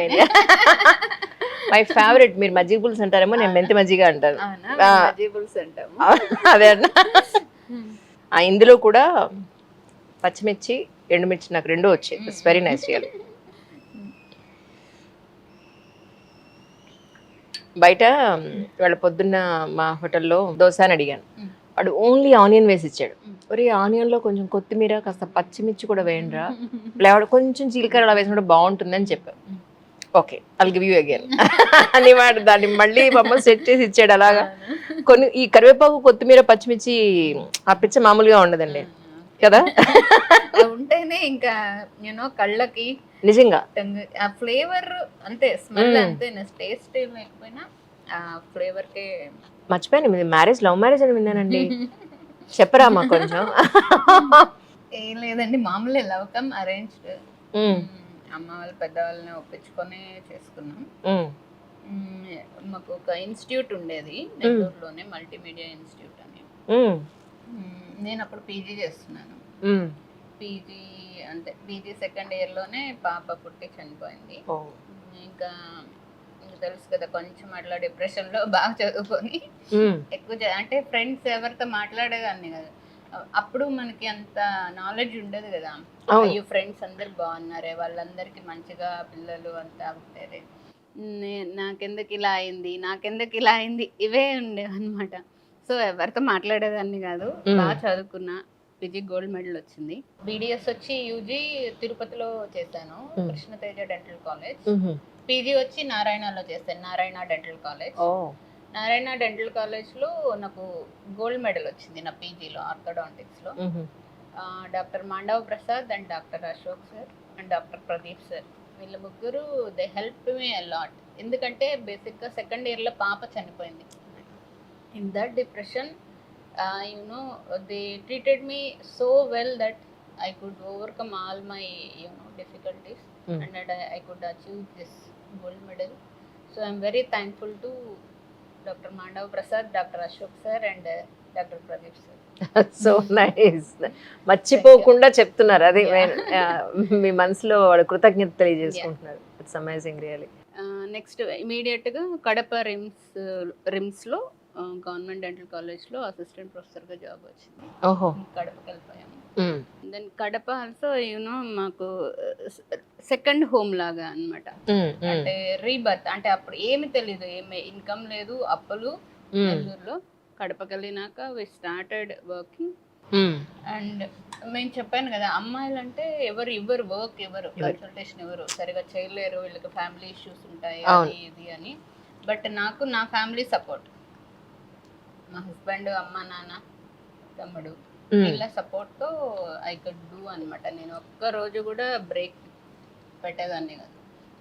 My favourite. మీరు మజ్జిగ పులుసు అంటారేమో, నేను మెంతి మజ్జిగ అంటాను. అదే అన్న. ఇందులో కూడా పచ్చిమిర్చి, ఎండుమిర్చి నాకు రెండు వచ్చాయి. It's very nice real. బయట వాళ్ళ పొద్దున్న మా హోటల్లో దోశ అని అడిగాను, వాడు ఓన్లీ ఆనియన్ వేసి ఇచ్చాడు. ఒరే ఆనియన్లో కొంచెం కొత్తిమీర కాస్త పచ్చిమిర్చి కూడా వేయండిరా, లేవాడు కొంచెం జీలకర్ర అలా వేసి కూడా బాగుంటుంది అని చెప్పాను. Okay, I'll give you again అని వాడు దాన్ని మళ్ళీ మమ్మ సెట్ చేసి ఇచ్చాడు. అలాగా కొన్ని ఈ కరివేపాకు, కొత్తిమీర, పచ్చిమిర్చి ఆ పిచ్చ మామూలుగా ఉండదండి కదా. ఉంటేనే ఇంకా యూనో కళ్ళకి నిజంగా ఆ ఫ్లేవర్ అంతే, స్మెల్ అంతే, టేస్ట్ లేకపోయినా ఆ ఫ్లేవర్ కే. మర్చిపోయాను, మీది మ్యారేజ్, లవ్ మ్యారేజ్ అని విన్నానండి, చెప్పరా మా కొంచెం? ఏం లేదండి, మామూలే, లవ్ కమ్ అరేంజ్డ్. అమ్మ వాళ్ళు పెద్దవాళ్ళని ఒప్పించుకొని చేసుకున్నాం. మాకు ఒక ఇన్స్టిట్యూట్ ఉండేది నెల్లూరులోనే, మల్టీమీడియా ఇన్స్టిట్యూట్ అని. నేను అప్పుడు పీజీ చేస్తున్నాను. పీజీ అంటే పీజీ సెకండ్ ఇయర్లోనే పాప పుట్టి చనిపోయింది. ఇంకా తెలుసు కదా, కొంచెం అట్లా డిప్రెషన్లో బాగా చదువుకొని ఎక్కువ అంటే ఫ్రెండ్స్ ఎవరితో మాట్లాడేదాన్ని కదా. అప్పుడు మనకి అంత నాలెడ్జ్ ఉండదు కదా, అయ్యో ఫ్రెండ్స్ అందరు బాగున్నారే, వాళ్ళందరికీ మంచిగా పిల్లలు అంతా ఉంటారే, నాకెందుకు ఇలా అయింది ఇవే ఉండేవి అనమాట. సో ఎవరితో మాట్లాడేదాన్ని కాదు. బాగా చదువుకున్నా, పీజీ గోల్డ్ మెడల్ వచ్చింది. బీడిఎస్ వచ్చి యూజీ తిరుపతిలో చేశాను, కృష్ణతేజ డెంటల్ కాలేజ్. పీజీ వచ్చి నారాయణలో చేశాను, Narayana dental college. Narayana dental కాలేజ్లో నాకు గోల్డ్ మెడల్ వచ్చింది నా పీజీలో, ఆర్థోడాంటిక్స్లో. Doctor Mandava Prasad and doctor Ashok sir and doctor Pradeep sir, వీళ్ళ ముగ్గురు they help me a lot. ఎందుకంటే బేసిక్గా సెకండ్ ఇయర్లో పాప చనిపోయింది. In that depression they treated me so well that I could overcome all my difficulties and that I could achieve this gold medal. So I'm very thankful to Dr. Mandav Prasad, Dr. Ashok sir and Dr. Pradeep sir. So nice. మర్చిపోకుండా చెప్తున్నారు, అది మీ మనసులో వాడు కృతజ్ఞత తెలియజేసుకుంటున్నారు. It's amazing really. Next ఇమీడియట్గా కడప రిమ్స్లో గవర్నమెంట్ డెంటల్ కాలేజ్లో అసిస్టెంట్ ప్రొఫెసర్గా జాబ్ వచ్చింది. ఓహో, కడపకి వెళ్ళిపోయాము. దెన్ కడప ఆల్సో మాకు సెకండ్ హోమ్ లాగా అన్నమాట. అంటే రీబర్త్, అంటే అప్పుడు ఏమి తెలీదు, ఏమి ఇన్కమ్ లేదు, అప్పులు నెల్లూరులో. కడపకి వెళ్ళినాక we started working. Hmm. And మేము చెప్పాను కదా, అమ్మాయిలు అంటే ఇవ్వరు వర్క్, కన్సల్టేషన్ ఎవరు సరిగా చేయలేరు, వీళ్ళకి ఫ్యామిలీ ఇష్యూస్ ఉంటాయి అది ఇది అని. బట్ నాకు నా ఫ్యామిలీ సపోర్ట్, మా హస్బెండ్, అమ్మ, నాన్న, తమ్ముడు, వీళ్ళ సపోర్ట్తో ఐ కుడ్ డూ అనమాట. నేను ఒక్క రోజు కూడా బ్రేక్ పెట్టేదాన్ని కాదు.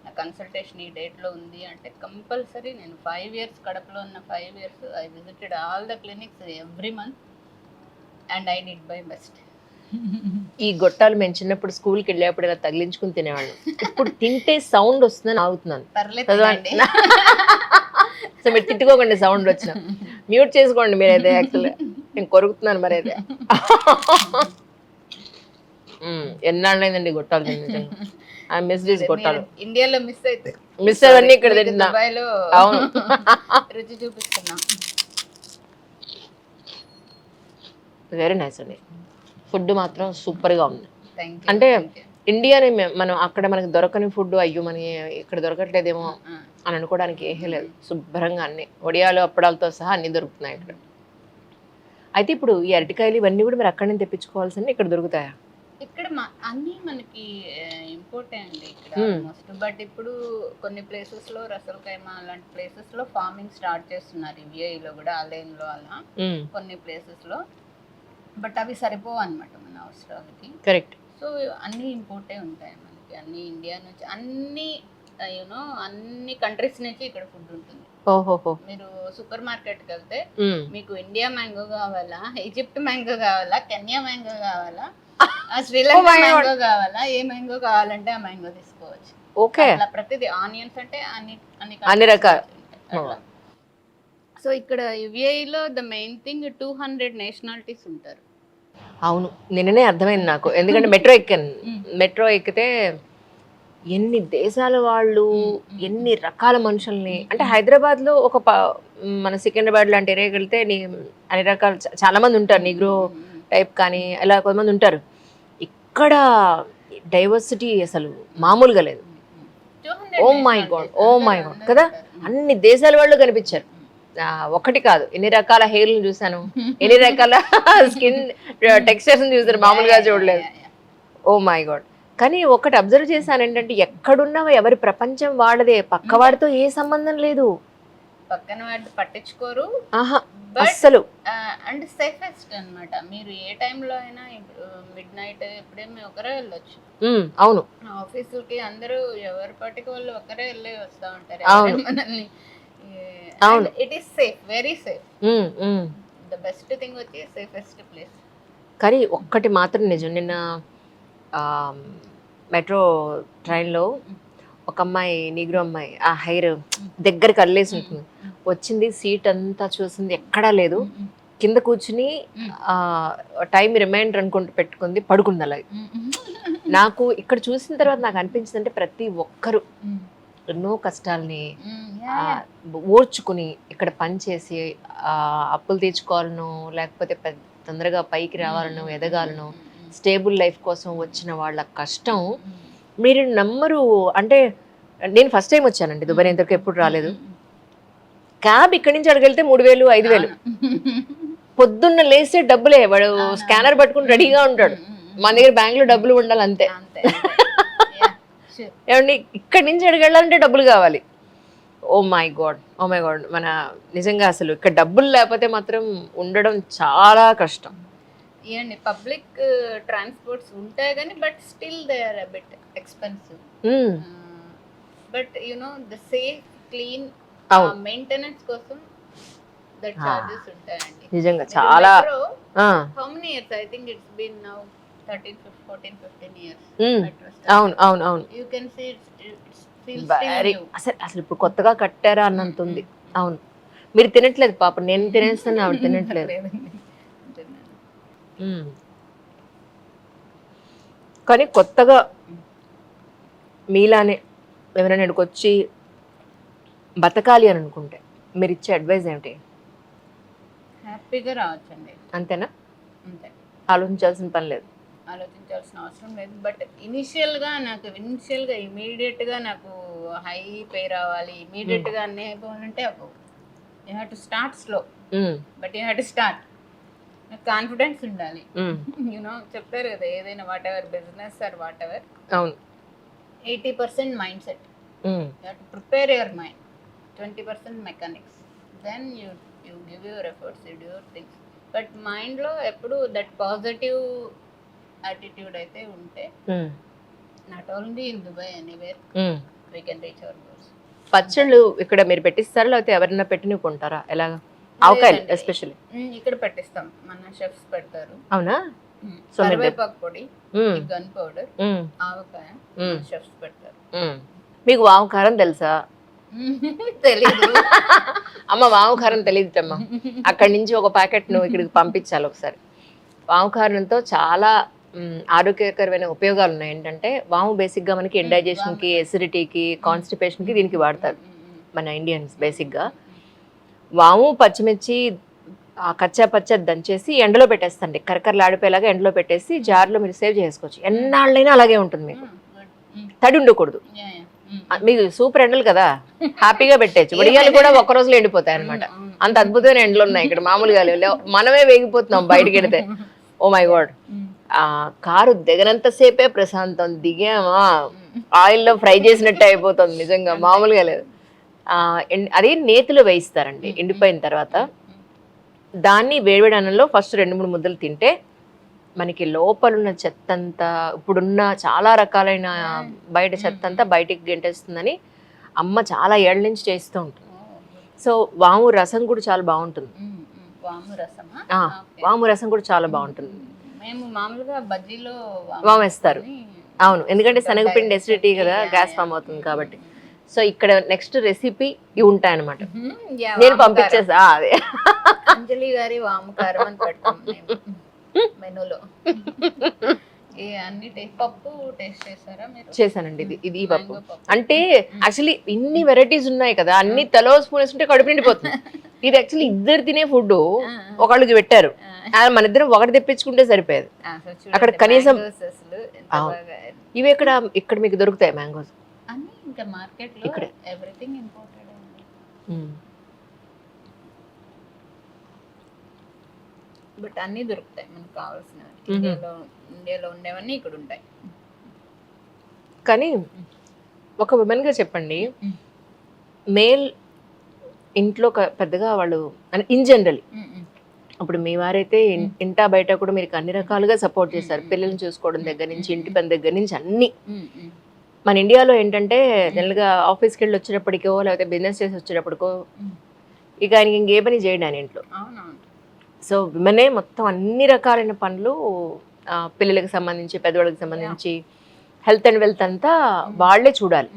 నా కన్సల్టేషన్ ఈ డేట్లో ఉంది అంటే కంపల్సరీ నేను 5 years కడపలో ఉన్న 5 years I visited all the clinics every month and I did my best. ఈ గొట్టాలు మేము చిన్నప్పుడు స్కూల్కి వెళ్ళేప్పుడు ఇలా తగిలించుకుని తినేవాళ్ళం. ఇప్పుడు తింటే సౌండ్ వస్తుందని ఆగుతున్నాను. పర్లేదు. సో మీరు తిట్టుకోకండి సౌండ్ వచ్చిన, మ్యూట్ చేసుకోండి మీరైతే. యాక్చువల్గా నేను కొరుకుతున్నాను మరి అయితే. ఎన్నాళ్ళైందండి గొట్టాలు తింటే, ఆ మిస్ చేసి గొట్టాలు ఇండియాలో మిస్ అవన్నీ ఇక్కడ తింటున్నా. దుబాయ్లో అవును, రుచి చూపిస్తున్నా. వెరీ నైస్ అండి. ఫుడ్ మాత్రం సూపర్గా ఉంది. Thank you. అంటే ఇండియాని మనం అక్కడ మనకి దొరకని ఫుడ్, అయ్యో మనకి ఇక్కడ దొరకట్లేదేమో అని అనుకోవడానికి ఏమీ లేదు. శుభ్రంగా అన్ని వడియాలు అప్పడాలతో సహా అన్ని దొరుకుతున్నాయి ఇక్కడ. అయితే ఇప్పుడు ఈ అరటికాయలు ఇవన్నీ కూడా మీరు అక్కడి నుంచి తెప్పించుకోవాల్సింది ఇక్కడ దొరుకుతాయా? ఇక్కడ అన్నీ మనకి ఇంపోర్టే అండి ఇక్కడ ఆల్మోస్ట్. బట్ ఇప్పుడు కొన్ని ప్లేసెస్లో రసల్కైమా అలాంటి ప్లేసెస్లో ఫార్మింగ్ స్టార్ట్ చేస్తున్నారు, ఇవిఐలో కూడా, అలైన్లో అలా కొన్ని ప్లేసెస్లో. బట్ అవి సరిపోవు అనమాట మన అవసరాలకి. కరెక్ట్. సో అన్నీ ఇంపోర్టే ఉంటాయి మనకి, అన్ని ఇండియా నుంచి, అన్ని యూనో అన్ని కంట్రీస్ నుంచి ఇక్కడ ఫుడ్ ఉంటుంది. ఓహోహో. మీరు సూపర్ మార్కెట్కి వెళ్తే మీకు ఇండియా మ్యాంగో కావాలా, ఈజిప్ట్ మ్యాంగో కావాలా, కెన్యా మ్యాంగో కావాలా, శ్రీలంక మ్యాంగో కావాలా, ఏ మ్యాంగో కావాలంటే ఆ మ్యాంగో తీసుకోవచ్చు. ఓకే. అట్లా ప్రతిదీ, ఆనియన్స్ అంటే అన్ని రకాల. సో ఇక్కడ యుఏఈలో ద మెయిన్ థింగ్ 200 నేషనాలిటీస్ ఉంటారు. అవును, నిన్ననే అర్థమైంది నాకు. ఎందుకంటే మెట్రో ఎక్కాను. మెట్రో ఎక్కితే ఎన్ని దేశాల వాళ్ళు, ఎన్ని రకాల మనుషుల్ని. అంటే హైదరాబాద్లో ఒక మన సికింద్రాబాద్ లాంటి ఏరియాకి వెళ్తే అన్ని రకాల చాలా మంది ఉంటారు, నిగ్రో టైప్ కానీ ఇలా కొంతమంది ఉంటారు. ఇక్కడ డైవర్సిటీ అసలు మామూలుగా లేదు. Oh my god, oh my god కదా. అన్ని దేశాల వాళ్ళు కనిపించారు. ఒకటి కాదు, ఎన్ని రకాల హెయిర్లు చూసాను, ఎన్ని రకాల స్కిన్ టెక్స్చర్స్ చూసాను, మామూలుగా చూడలేదు. Oh my god. కానీ ఒకటి అబ్జర్వ్ చేశాను ఏంటంటే, ఎక్కడున్నా ఎవరి ప్రపంచం వాడదే, పక్కవాడితో ఏ సంబంధం లేదు, పక్కన వాడు పట్టించుకోరు అస్సలు. అండ్ సేఫెస్ట్ అన్నమాట. మీరు ఏ టైంలో అయినా, ఇప్పుడు మిడ్ నైట్ ఎప్పుడేమి ఒకరే వెళ్ళొచ్చు. అవును, ఆఫీసులకి అందరూ ఎవరి పాటికి వాళ్ళు ఒకరే వెళ్ళి వస్తూ ఉంటారు. మనల్ని it is safe, very safe. The best thing వచ్చి సేఫెస్ట్ ప్లేస్. కానీ ఒక్కటి మాత్రం నిజం, నిన్న మెట్రో ట్రైన్లో ఒక అమ్మాయి, నిగ్రో అమ్మాయి, ఆ హెయిర్ దగ్గరికి అల్లేసి ఉంటుంది, వచ్చింది, సీట్ అంతా చూసింది, ఎక్కడా లేదు, కింద కూర్చుని టైం రిమైండర్ అనుకుంటూ పెట్టుకుంది, పడుకుంది అలాగే. నాకు ఇక్కడ చూసిన తర్వాత నాకు అనిపించింది అంటే, ప్రతి ఒక్కరు ఎన్నో కష్టాలని ఓర్చుకుని ఇక్కడ పనిచేసి అప్పులు తీర్చుకోవాలనో, లేకపోతే తొందరగా పైకి రావాలనో, ఎదగాలనో, స్టేబుల్ లైఫ్ కోసం వచ్చిన వాళ్ళ కష్టం మీరు నమ్మరు. అంటే నేను ఫస్ట్ టైం వచ్చానండి దుబాయ్, ఇంతవరకు ఎప్పుడు రాలేదు. క్యాబ్ ఇక్కడి నుంచి అడిగెళ్తే 3000, 5000. పొద్దున్న లేస్తే డబ్బులే, వాడు స్కానర్ పట్టుకుని రెడీగా ఉంటాడు. మన దగ్గర బ్యాంకులో డబ్బులు ఉండాలి అంతే. ఏమండి, ఇక్కడి నుంచి అడిగెళ్ళాలంటే డబ్బులు కావాలి. Oh my god, oh my god. మన నిజంగా అసలు ఇక్కడ డబ్బులు లేకపోతే మాత్రం ఉండడం చాలా కష్టం. ఇవ్వండి, పబ్లిక్ ట్రాన్స్పోర్ట్స్ ఉంటాయి కానీ, but still they are a bit expensive. But you know the safe, clean maintenance కోసం ద చార్జెస్ ఉంటాయండి. నిజంగా చాలా. How many years? I think it's been now 13-14-15 years. అవును అవును అవును. యూ కెన్ సీ అసలు ఇప్పుడు కొత్తగా కట్టారా అన్నంత ఉంది. అవును, మీరు తినట్లేదు పాప, నేను తినేస్తాను, ఆవిడ తినట్లేదు. కానీ కొత్తగా మీలానే ఎవరైనా ఇక్కడికి వచ్చి బతకాలి అని అనుకుంటే మీరు ఇచ్చే అడ్వైజ్ ఏమిటి? హ్యాపీగా రావచ్చండి, అంతేనా? అంతే, ఆలోచించాల్సిన పని లేదు, ఆలోచించాల్సిన అవసరం లేదు. బట్ ఇనీషియల్గా ఇమీడియట్గా నాకు హై పే రావాలి, ఇమీడియట్గా అన్నీ అయిపోవాలంటే అవ్వవు. You have to start slow. But you have to start. Confidence ఉండాలి. యూనో చెప్పారు కదా, ఏదైనా whatever business or whatever, అవును, 80% mindset. You have to prepare your mind, 20% mechanics. Then you give your efforts, you do your things. But మైండ్లో ఎప్పుడు that positive attitude అయితే ఉంటే, not only in Dubai, anywhere we can reach our goals. పచ్చళ్ళు ఇక్కడ మీరు పెట్టిస్తారా లేకపోతే ఎవరైనా పెట్టి కొంటారా? ఎలాగా? ఆవకాయలు ఎస్పెషల్లీ ఇక్కడ పెట్టిస్తాం, మన షెఫ్స్ పెడతారు. అవునా? కరివేపాకు పొడి, గన్ పౌడర్, ఆవకాయ షెఫ్స్ పెడతారు. మీకు వాము కారం తెలుసా? తెలీదు. అమ్మ వాము కారం తెలియదమ్మా. అక్కడి నుంచి ఒక ప్యాకెట్ నువ్వు ఇక్కడికి పంపించాలి ఒకసారి. వాము కారంతో చాలా ఆరోగ్యకరమైన ఉపయోగాలు ఉన్నాయి. ఏంటంటే వాము బేసిక్గా మనకి ఇండైజెషన్కి, ఎసిడిటీకి, కాన్స్టిపేషన్కి దీనికి వాడతారు మన ఇండియన్స్. బేసిక్గా వాము, పచ్చిమిర్చి కచ్చా పచ్చా దంచేసి ఎండలో పెట్టేస్తండి, కరకరలాడిపోయేలాగా ఎండలో పెట్టేసి జార్లో మీరు సేవ్ చేసుకోవచ్చు. ఎన్నాళ్ళైనా అలాగే ఉంటుంది, మీకు తడి ఉండకూడదు. మీకు సూపర్ ఎండలు కదా, హ్యాపీగా పెట్టచ్చు. వడియాలు కూడా ఒక్క రోజులో ఎండిపోతాయి అనమాట. అంత అద్భుతమైన ఎండలు ఉన్నాయి ఇక్కడ. మామూలుగా లేవు, మనమే వేగిపోతున్నాం బయటకి వెడితే. Oh my god. కారు దిగనంత సేపే ప్రశాంతం, దిగామా ఆయిల్లో ఫ్రై చేసినట్టు అయిపోతుంది. నిజంగా మామూలుగా లేదు. అది నేతిలో వేయిస్తారండి ఎండిపోయిన తర్వాత. దాన్ని వేడివేడి అన్నంలో ఫస్ట్ 2-3 ముద్దలు తింటే మనకి లోపలున్న చెత్త అంతా, ఇప్పుడున్న చాలా రకాలైన బయట చెత్త అంతా బయటికి గెంటేస్తుందని అమ్మ చాలా ఏళ్ళ నుంచి చేస్తూ ఉంటుంది. సో వాము రసం కూడా చాలా బాగుంటుంది. వాము రసం కూడా చాలా బాగుంటుంది. మేము మామూలుగా బజ్జీలో వాము వేస్తారు. అవును, ఎందుకంటే శనగపిండి ఎసిడిటీ కదా, గ్యాస్ ఫామ్ అవుతుంది కాబట్టి. సో ఇక్కడ నెక్స్ట్ రెసిపీ ఇవి ఉంటాయి అనమాట. నేను పంపించేసా. అదే అంజలి గారి వాము కారం అని పెడతాం మెనూలో. అన్ని పప్పు టేస్ట్ చేస్తారా మీరు? చేశానండి. ఇది ఈ పప్పు అంటే యాక్చువల్లీ ఇన్ని వెరైటీస్ ఉన్నాయి కదా, అన్ని తలో స్పూన్ వేసుకుంటే కడుపు నిండిపోతుంది. ఇది యాక్చువల్లీ ఇద్దరు తినే ఫుడ్ ఒకళ్ళకి పెట్టారు, మన ఇద్దరం ఒకటి తెప్పించుకుంటే సరిపోయేది. అక్కడ కనీసం ఇవి ఇక్కడ మీకు దొరుకుతాయి మ్యాంగోస్ ఇంకా మార్కెట్ లో. ఇక్కడ ఎవ్రీథింగ్ ఇంపోర్టెడ్. బట్ అన్నీ దొరుకుతాయి మనకు కావాల్సినవి. ఇండియాలో ఉండేవన్నీ ఇక్కడ ఉంటాయి. కానీ ఒక ఉమెన్గా చెప్పండి, మేల్ ఇంట్లో పెద్దగా వాళ్ళు ఇన్ జనరల్, ఇప్పుడు మీ వారైతే ఇంటా బయట కూడా మీరు అన్ని రకాలుగా సపోర్ట్ చేస్తారు. పిల్లల్ని చూసుకోవడం దగ్గర నుంచి, ఇంటి పని దగ్గర నుంచి అన్ని. మన ఇండియాలో ఏంటంటే నెలగా ఆఫీస్కి వెళ్ళి వచ్చేటప్పటికో లేకపోతే బిజినెస్ చేసి వచ్చేటప్పటికో ఇక ఆయనకి ఇంకే పని చేయడు ఆయన ఇంట్లో. సో విమెనే మొత్తం అన్ని రకాలైన పనులు, పిల్లలకి సంబంధించి, పెద్దవాళ్ళకి సంబంధించి, హెల్త్ అండ్ వెల్త్ అంతా వాళ్ళే చూడాలి.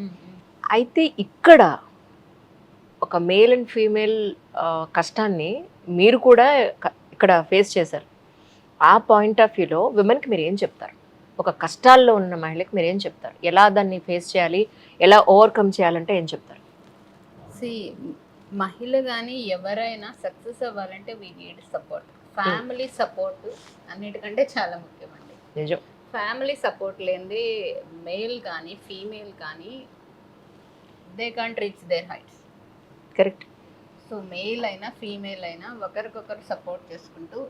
అయితే ఇక్కడ ఒక మేల్ అండ్ ఫీమేల్ కష్టాన్ని మీరు కూడా ఇక్కడ ఫేస్ చేశారు. ఆ పాయింట్ ఆఫ్ వ్యూలో విమెన్కి మీరు ఏం చెప్తారు? ఒక కష్టాల్లో ఉన్న మహిళకి మీరు ఏం చెప్తారు? ఎలా దాన్ని ఫేస్ చేయాలి, ఎలా ఓవర్కమ్ చేయాలంటే ఏం చెప్తారు? మహిళ కానీ ఎవరైనా సక్సెస్ అవ్వాలంటే we need support. Family support అన్నిటికంటే చాలా ముఖ్యమండి. నిజం. ఫ్యామిలీ సపోర్ట్ లేనిది మేల్ కానీ ఫీమేల్ కానీ they can't reach their heights. Correct. So male అయినా ఫీమేల్ అయినా ఒకరికొకరు సపోర్ట్ చేసుకుంటూ,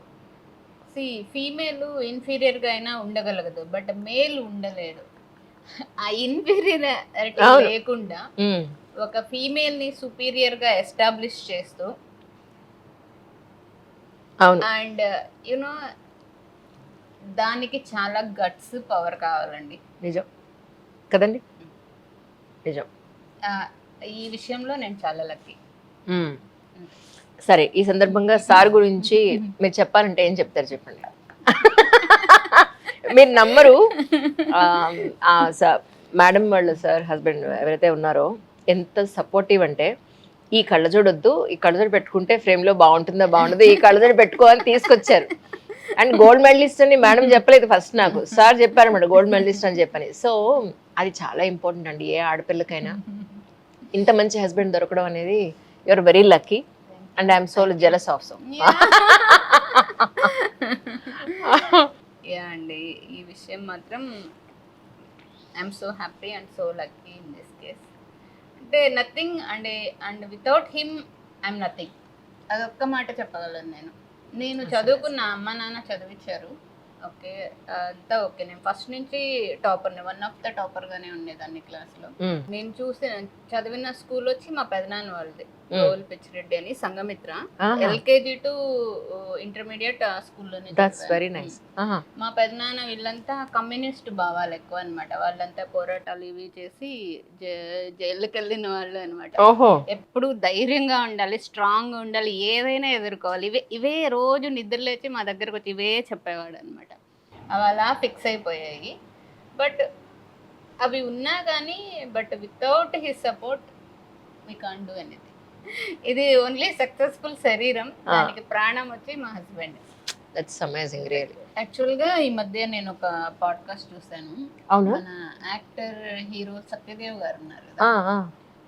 ఫీమేల్ ఇన్ఫీరియర్గా అయినా ఉండగలగదు, బట్ మేల్ ఉండలేడు. ఆ ఇన్ఫీరియారిటీ లేకుండా ఒక ఫీమేల్ని సుపీరియర్గా ఎస్టాబ్లిష్ చేస్తూ, అండ్ యునో దానికి చాలా గట్స్, పవర్ కావాలండి. నిజం కదండి, నిజం. ఈ విషయంలో నేను చాలా లక్కీ. సరే, ఈ సందర్భంగా సార్ గురించి మీరు చెప్పాలంటే ఏం చెప్తారు చెప్పండి. మీరు నమ్మరు, మేడం వాళ్ళు సార్ హస్బెండ్ ఎవరైతే ఉన్నారో ఎంత సపోర్టివ్ అంటే, ఈ కళ్ళజోడు వద్దు, ఈ కళ్ళజోడు పెట్టుకుంటే ఫ్రేమ్లో బాగుంటుందో ఈ కళ్ళజోడు పెట్టుకోవాలని తీసుకొచ్చారు. అండ్ గోల్డ్ మెడలిస్ట్ అని మేడం చెప్పలేదు ఫస్ట్, నాకు సార్ చెప్పారన్నమాట గోల్డ్ మెడలిస్ట్ అని చెప్పని. సో అది చాలా ఇంపార్టెంట్ అండి ఏ ఆడపిల్లకైనా. ఇంత మంచి హస్బెండ్ దొరకడం అనేది you're very lucky and I'm so jealous also. Yeah అండి, ఈ విషయం మాత్రం I'm so happy and so lucky in this case. అంటే nothing and without him I'm nothing. అదొక్క మాట చెప్పగలను నేను చదువుకున్న అమ్మ నాన్న చదివించారు. ఓకే, అంతా ఓకే. నేను ఫస్ట్ నుంచి టాపర్ని, వన్ ఆఫ్ ద టాపర్గానే ఉండేదాన్ని క్లాస్లో. నేను చదివిన స్కూల్ వచ్చి మా పెదనాన్న వాళ్ళది, గోల్ పిచ్చిరెడ్డి అని, సంఘమిత్ర. ఎల్కేజీ టు ఇంటర్మీడియట్ ఆ స్కూల్లోనే. Very nice. మా పెదనాన్న వీళ్ళంతా కమ్యూనిస్ట్ భావాలు ఎక్కువ అనమాట. వాళ్ళంతా పోరాటాలు ఇవి చేసి జైలుకి వెళ్ళిన వాళ్ళు అనమాట. ఎప్పుడు ధైర్యంగా ఉండాలి, స్ట్రాంగ్ గా ఉండాలి, ఏదైనా ఎదుర్కోవాలి, ఇవే రోజు నిద్ర లేచి మా దగ్గరకు వచ్చి ఇవే చెప్పేవాడు అనమాట. అవి అలా ఫిక్స్ అయిపోయాయి. బట్ అవి ఉన్నా కానీ but without his support we can't do anything. ఇది ఓన్లీ సక్సెస్ఫుల్ శరీరం, దానికి ప్రాణం వచ్చి మా హస్బెండ్. That's amazing really. యాక్చువల్గా ఈ మధ్య నేను ఒక పాడ్కాస్ట్ చూసాను. మన యాక్టర్ హీరో సత్యదేవ్ గారు ఉన్నారు కదా,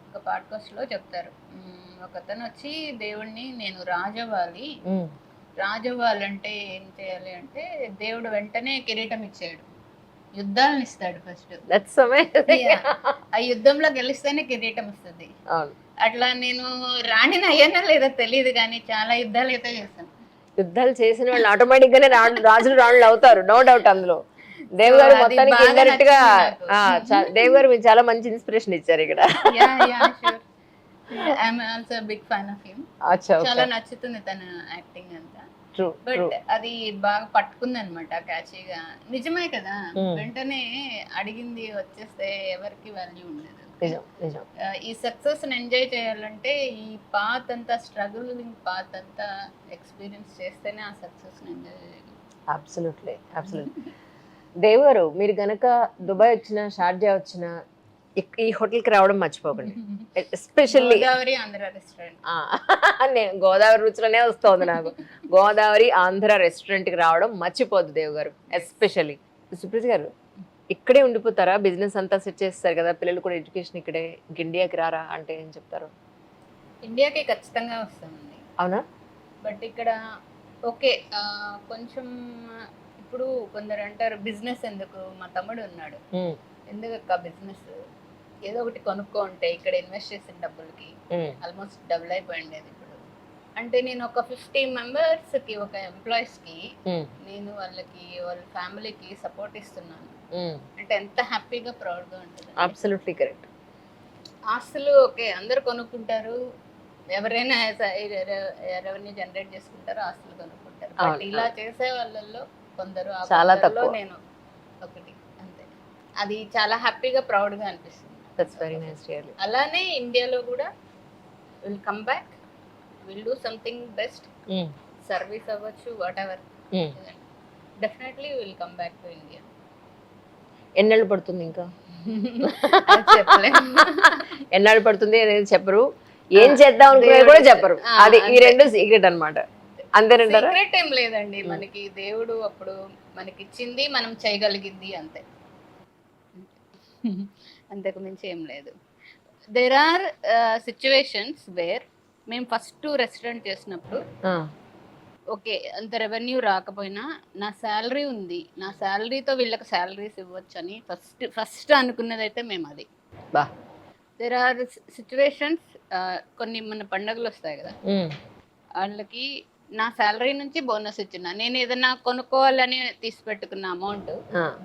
ఒక పాడ్కాస్ట్ లో చెప్తారు, ఒకతను వచ్చి దేవుణ్ణి నేను రాజవ్వాలంటే ఏం చేయాలి అంటే దేవుడు వెంటనే కిరీటం ఇచ్చాడు, యుద్ధాలను ఇస్తాడు ఫస్ట్. ఆ యుద్ధంలో గెలిస్తేనే కిరీటం వస్తుంది. అట్లా నేను రాణిని అయ్యానో లేదో తెలియదు కానీ చాలా యుద్ధాలు అయితే చేశాను. యుద్ధాలు చేసిన వాళ్ళు ఆటోమేటిక్ గానే రాజులు రాణులు అవుతారు, నో డౌట్. అందులో దేవ్ గారు మొత్తానికి ఇండైరెక్ట్ గా దేవ్ గారు మీకు చాలా మంచి ఇన్స్పిరేషన్ ఇచ్చారు ఇక్కడ. చాలా నచ్చుతుంది తన యాక్టింగ్ అంతా. బట్ అది బాగా పట్టుకుంది అనమాట క్యాచీగా. నిజమే కదా, వెంటనే అడిగింది వచ్చేస్తే ఎవరికి వాల్యూ ఉండదు. ఈ సక్సెస్ ఎంజాయ్ చేయాలంటే ఈ పాత్ అంతా స్ట్రగులింగ్ పాత్ అంతా ఎక్స్పీరియన్స్ చేస్తేనే ఆ సక్సెస్ ఎంజాయ్ చేయగలం. అబ్సల్యూట్లీ. దేవ్ గారు, మీరు గనక దుబాయ్ వచ్చినా షార్జా వచ్చినా ఈ హోటల్కి రావడం మర్చిపోకండి. Especially Godavari Andhra restaurant. నేను గోదావరి రుచిలోనే వస్తుంది నాకు. గోదావరి ఆంధ్ర రెస్టారెంట్కి రావడం మర్చిపోద్దు దేవ్ గారు. ఎస్పెషల్లీ సుప్రీత్ గారు, ఇక్కడే ఉండిపోతారా? బిజినెస్ అంతా సెట్ చేస్తారు కదా, పిల్లలు కూడా ఎడ్యుకేషన్ ఇక్కడే, ఇండియాకి రారా అంటే ఏం చెప్తారు? ఇండియాకి ఖచ్చితంగా వస్తామండి. అవునా? బట్ ఇక్కడ ఓకే కొంచెం ఇప్పుడు కొందరు అంటారు బిజినెస్ ఎందుకు, మా తమ్ముడు ఉన్నాడు, ఎందుకు బిజినెస్ ఏదో ఒకటి కొనుక్కో ఉంటే ఇక్కడ ఇన్వెస్ట్ చేసిన డబ్బులకి ఆల్మోస్ట్ డబుల్ అయిపోయింది ఇప్పుడు. అంటే నేను ఒక 50 members కి, ఒక ఎంప్లాయీస్ కి నేను వాళ్ళ ఫ్యామిలీకి సపోర్ట్ ఇస్తున్నాను అంటే ఎంత హ్యాపీగా ప్రౌడ్ గా ఉంటుంది. Absolutely correct. ఆస్తులు ఓకే అందరు కొనుక్కుంటారు, ఎవరైనా రెవెన్యూ జనరేట్ చేసుకుంటారు, ఆస్తులు కొనుక్కుంటారు. బట్ ఇలా చేసే వాళ్ళల్లో కొందరు, చాలా తక్కువ, నేను ఒకటి అంతే. అది చాలా హ్యాపీగా ప్రౌడ్ గా అనిపిస్తుంది. That's very nice really. అలానే ఇండియాలో కూడా will come back, will do something best, service అవ్వచ్చు, whatever, definitely will come back to India. ఎన్నాళ్ళు పడుతుంది ఇంకా? ఎన్నాళ్ళు పడుతుంది అనేది చెప్పరు, ఏం చేద్దాం అనుకునేది కూడా చెప్పరు. అది ఈ రెండు సీక్రెట్ అన్నమాట. అంతేనంటారా? సీక్రెట్ ఏం లేదండి, మనకి దేవుడు అప్పుడు మనకి ఇచ్చింది మనం చేయగలిగింది అంతే, అంతకు మించి ఏం లేదు. దేర్ ఆర్ సిచ్యువేషన్స్ వేర్ మేము ఫస్ట్ రెస్టారెంట్ చేసినప్పుడు ఓకే అంత రెవెన్యూ రాకపోయినా నా శాలరీ ఉంది, నా శాలరీతో వీళ్ళకి శాలరీస్ ఇవ్వచ్చు అని ఫస్ట్ అనుకున్నది అయితే మేము అది. దేర్ ఆర్ సిచ్యువేషన్స్, కొన్ని మన పండుగలు వస్తాయి కదా, వాళ్ళకి నా శాలరీ నుంచి బోనస్ ఇచ్చిన, నేను ఏదైనా కొనుక్కోవాలని తీసి పెట్టుకున్న అమౌంట్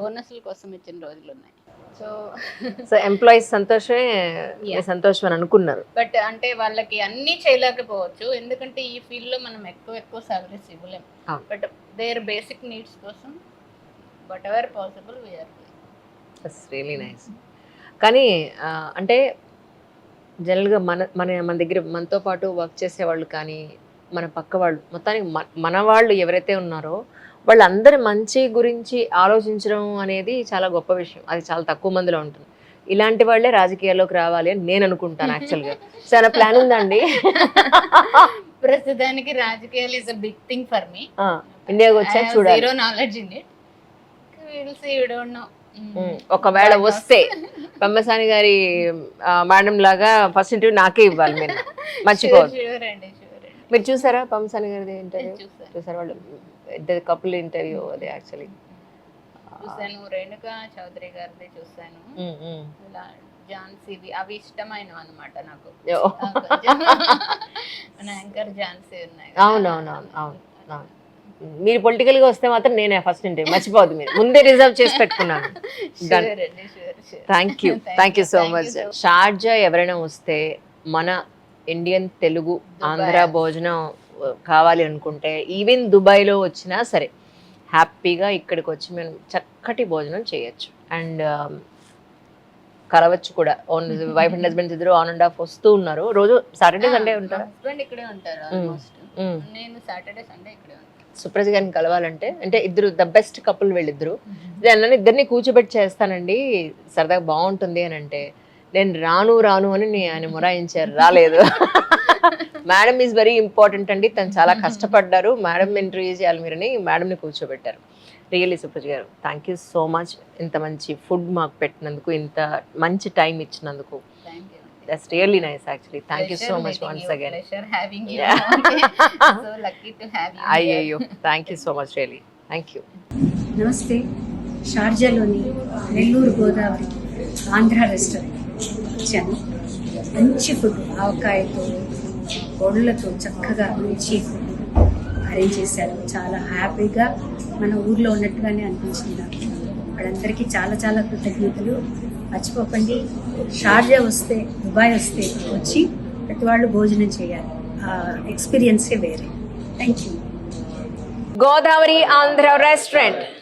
బోనస్ల కోసం ఇచ్చిన రోజులు ఉన్నాయి. సో ఎంప్లాయీస్ సంతోషమే సంతోషం అని అనుకున్నారు. బట్ అంటే వాళ్ళకి అన్ని చేయలేకపోవచ్చు, ఎందుకంటే ఈ ఫీల్డ్ లో మనం ఎక్కువ సాలరీస్ ఇవ్వలేము. బట్ దేర్ బేసిక్ నీడ్స్ కోసం whatever possible we are doing. That's really nice. కానీ అంటే జనరల్గా మన దగ్గర మనతో పాటు వర్క్ చేసేవాళ్ళు కానీ మన పక్క వాళ్ళు మొత్తానికి మన వాళ్ళు ఎవరైతే ఉన్నారో వాళ్ళందరి మంచి గురించి ఆలోచించడం అనేది చాలా గొప్ప విషయం. అది చాలా తక్కువ మందిలో ఉంటుంది. ఇలాంటి వాళ్ళే రాజకీయాల్లోకి రావాలి అని నేను అనుకుంటాను. యాక్చువల్గా చాలా ప్లాన్ ఉందండి. ప్రస్తుతానికి రాజకీయాలు is a big thing for me. ఇండియాకి వచ్చా చూడాలి. Zero knowledge in it, will see, we don't know. ఒకవేళ వస్తే పెమ్మసాని గారి మేడం లాగా ఫస్ట్ ఇంటర్వ్యూ నాకే ఇవ్వాలి, మీరు మర్చిపోవద్దు. మీరు చూసారా పెమ్మసాని గారిది ఇంటర్వ్యూ? చూసారు? వాళ్ళు ఇద్దరు కపుల్ ఇంటర్వ్యూ అది యాక్చువల్లీ చూసాను. రేణుకా చౌదరి గారిది చూసాను. ఇలా ఝాన్సీవి అవి ఇష్టమైనవి అనమాట నాకు. ఓ. మన యాంకర్ ఝాన్సీ ఉన్నాయి. అవునవునవును అవును అవును. మీరు పొలిటికల్ గా వస్తే మాత్రం నేనే ఫస్ట్ ఇంటి మర్చిపోవద్దు, మీరు ముందే రిజర్వ్ చేసి పెట్టుకున్నాను. Thank you so much. Sharjah ఎవరైనా వస్తే మన ఇండియన్ తెలుగు ఆంధ్ర భోజనం కావాలి అనుకుంటే ఈవెన్ దుబాయ్లో వచ్చినా సరే హ్యాపీగా ఇక్కడికి వచ్చి మేము చక్కటి భోజనం చేయొచ్చు అండ్ కలవచ్చు కూడా. ఓన్ వైఫ్ అండ్ హస్బెండ్స్ ఇద్దరు ఆన్ అండ్ ఆఫ్ వస్తూ ఉన్నారు. రోజు సాటర్డే సండే ఉంటారు. హస్బెండ్ ఇక్కడే ఉంటారు ఆల్మోస్ట్. నేను సాటర్డే సండే ఇక్కడే ఉంటాను. సుప్రజ్ గారిని కలవాలంటే అంటే ఇద్దరు ద బెస్ట్ కపుల్ వీళ్ళిద్దరు. అన్న ఇద్దరిని కూర్చోబెట్టి చేస్తానండి సరదాగా బాగుంటుంది అని అంటే నేను రాను అని ఆయన మొరాయించారు, రాలేదు. మేడం ఈజ్ వెరీ ఇంపార్టెంట్ అండి, తను చాలా కష్టపడ్డారు, మేడం ఇంటర్వ్యూ చేయాలి మీరని మేడంని కూర్చోబెట్టారు. రియల్లీ సుప్రజ్ గారు థ్యాంక్ యూ సో మచ్. ఇంత మంచి ఫుడ్ మాకు పెట్టినందుకు, ఇంత మంచి టైం ఇచ్చినందుకు. That's really nice actually. Thank you so much once again. Pleasure having you. So lucky to have you. అయ్యో thank you so much really thank you. నమస్తే. షార్జాలోని Nellore Godavari Andhra restaurant వచ్చాను. మంచి ఫుడ్, ఆవకాయతో గొడ్లతో చక్కగా మంచి ఫుడ్ అరేంజ్ చేశారు. చాలా హ్యాపీగా మన ఊర్లో ఉన్నట్టుగానే అనిపించింది నాకు. వాళ్ళందరికీ చాలా చాలా కృతజ్ఞతలు. మర్చిపోకండి, షార్జా వస్తే, దుబాయ్ వస్తే వచ్చి ప్రతి వాళ్ళు భోజనం చేయాలి. ఆ ఎక్స్పీరియన్సే వేరే. Thank you. Godavari Andhra restaurant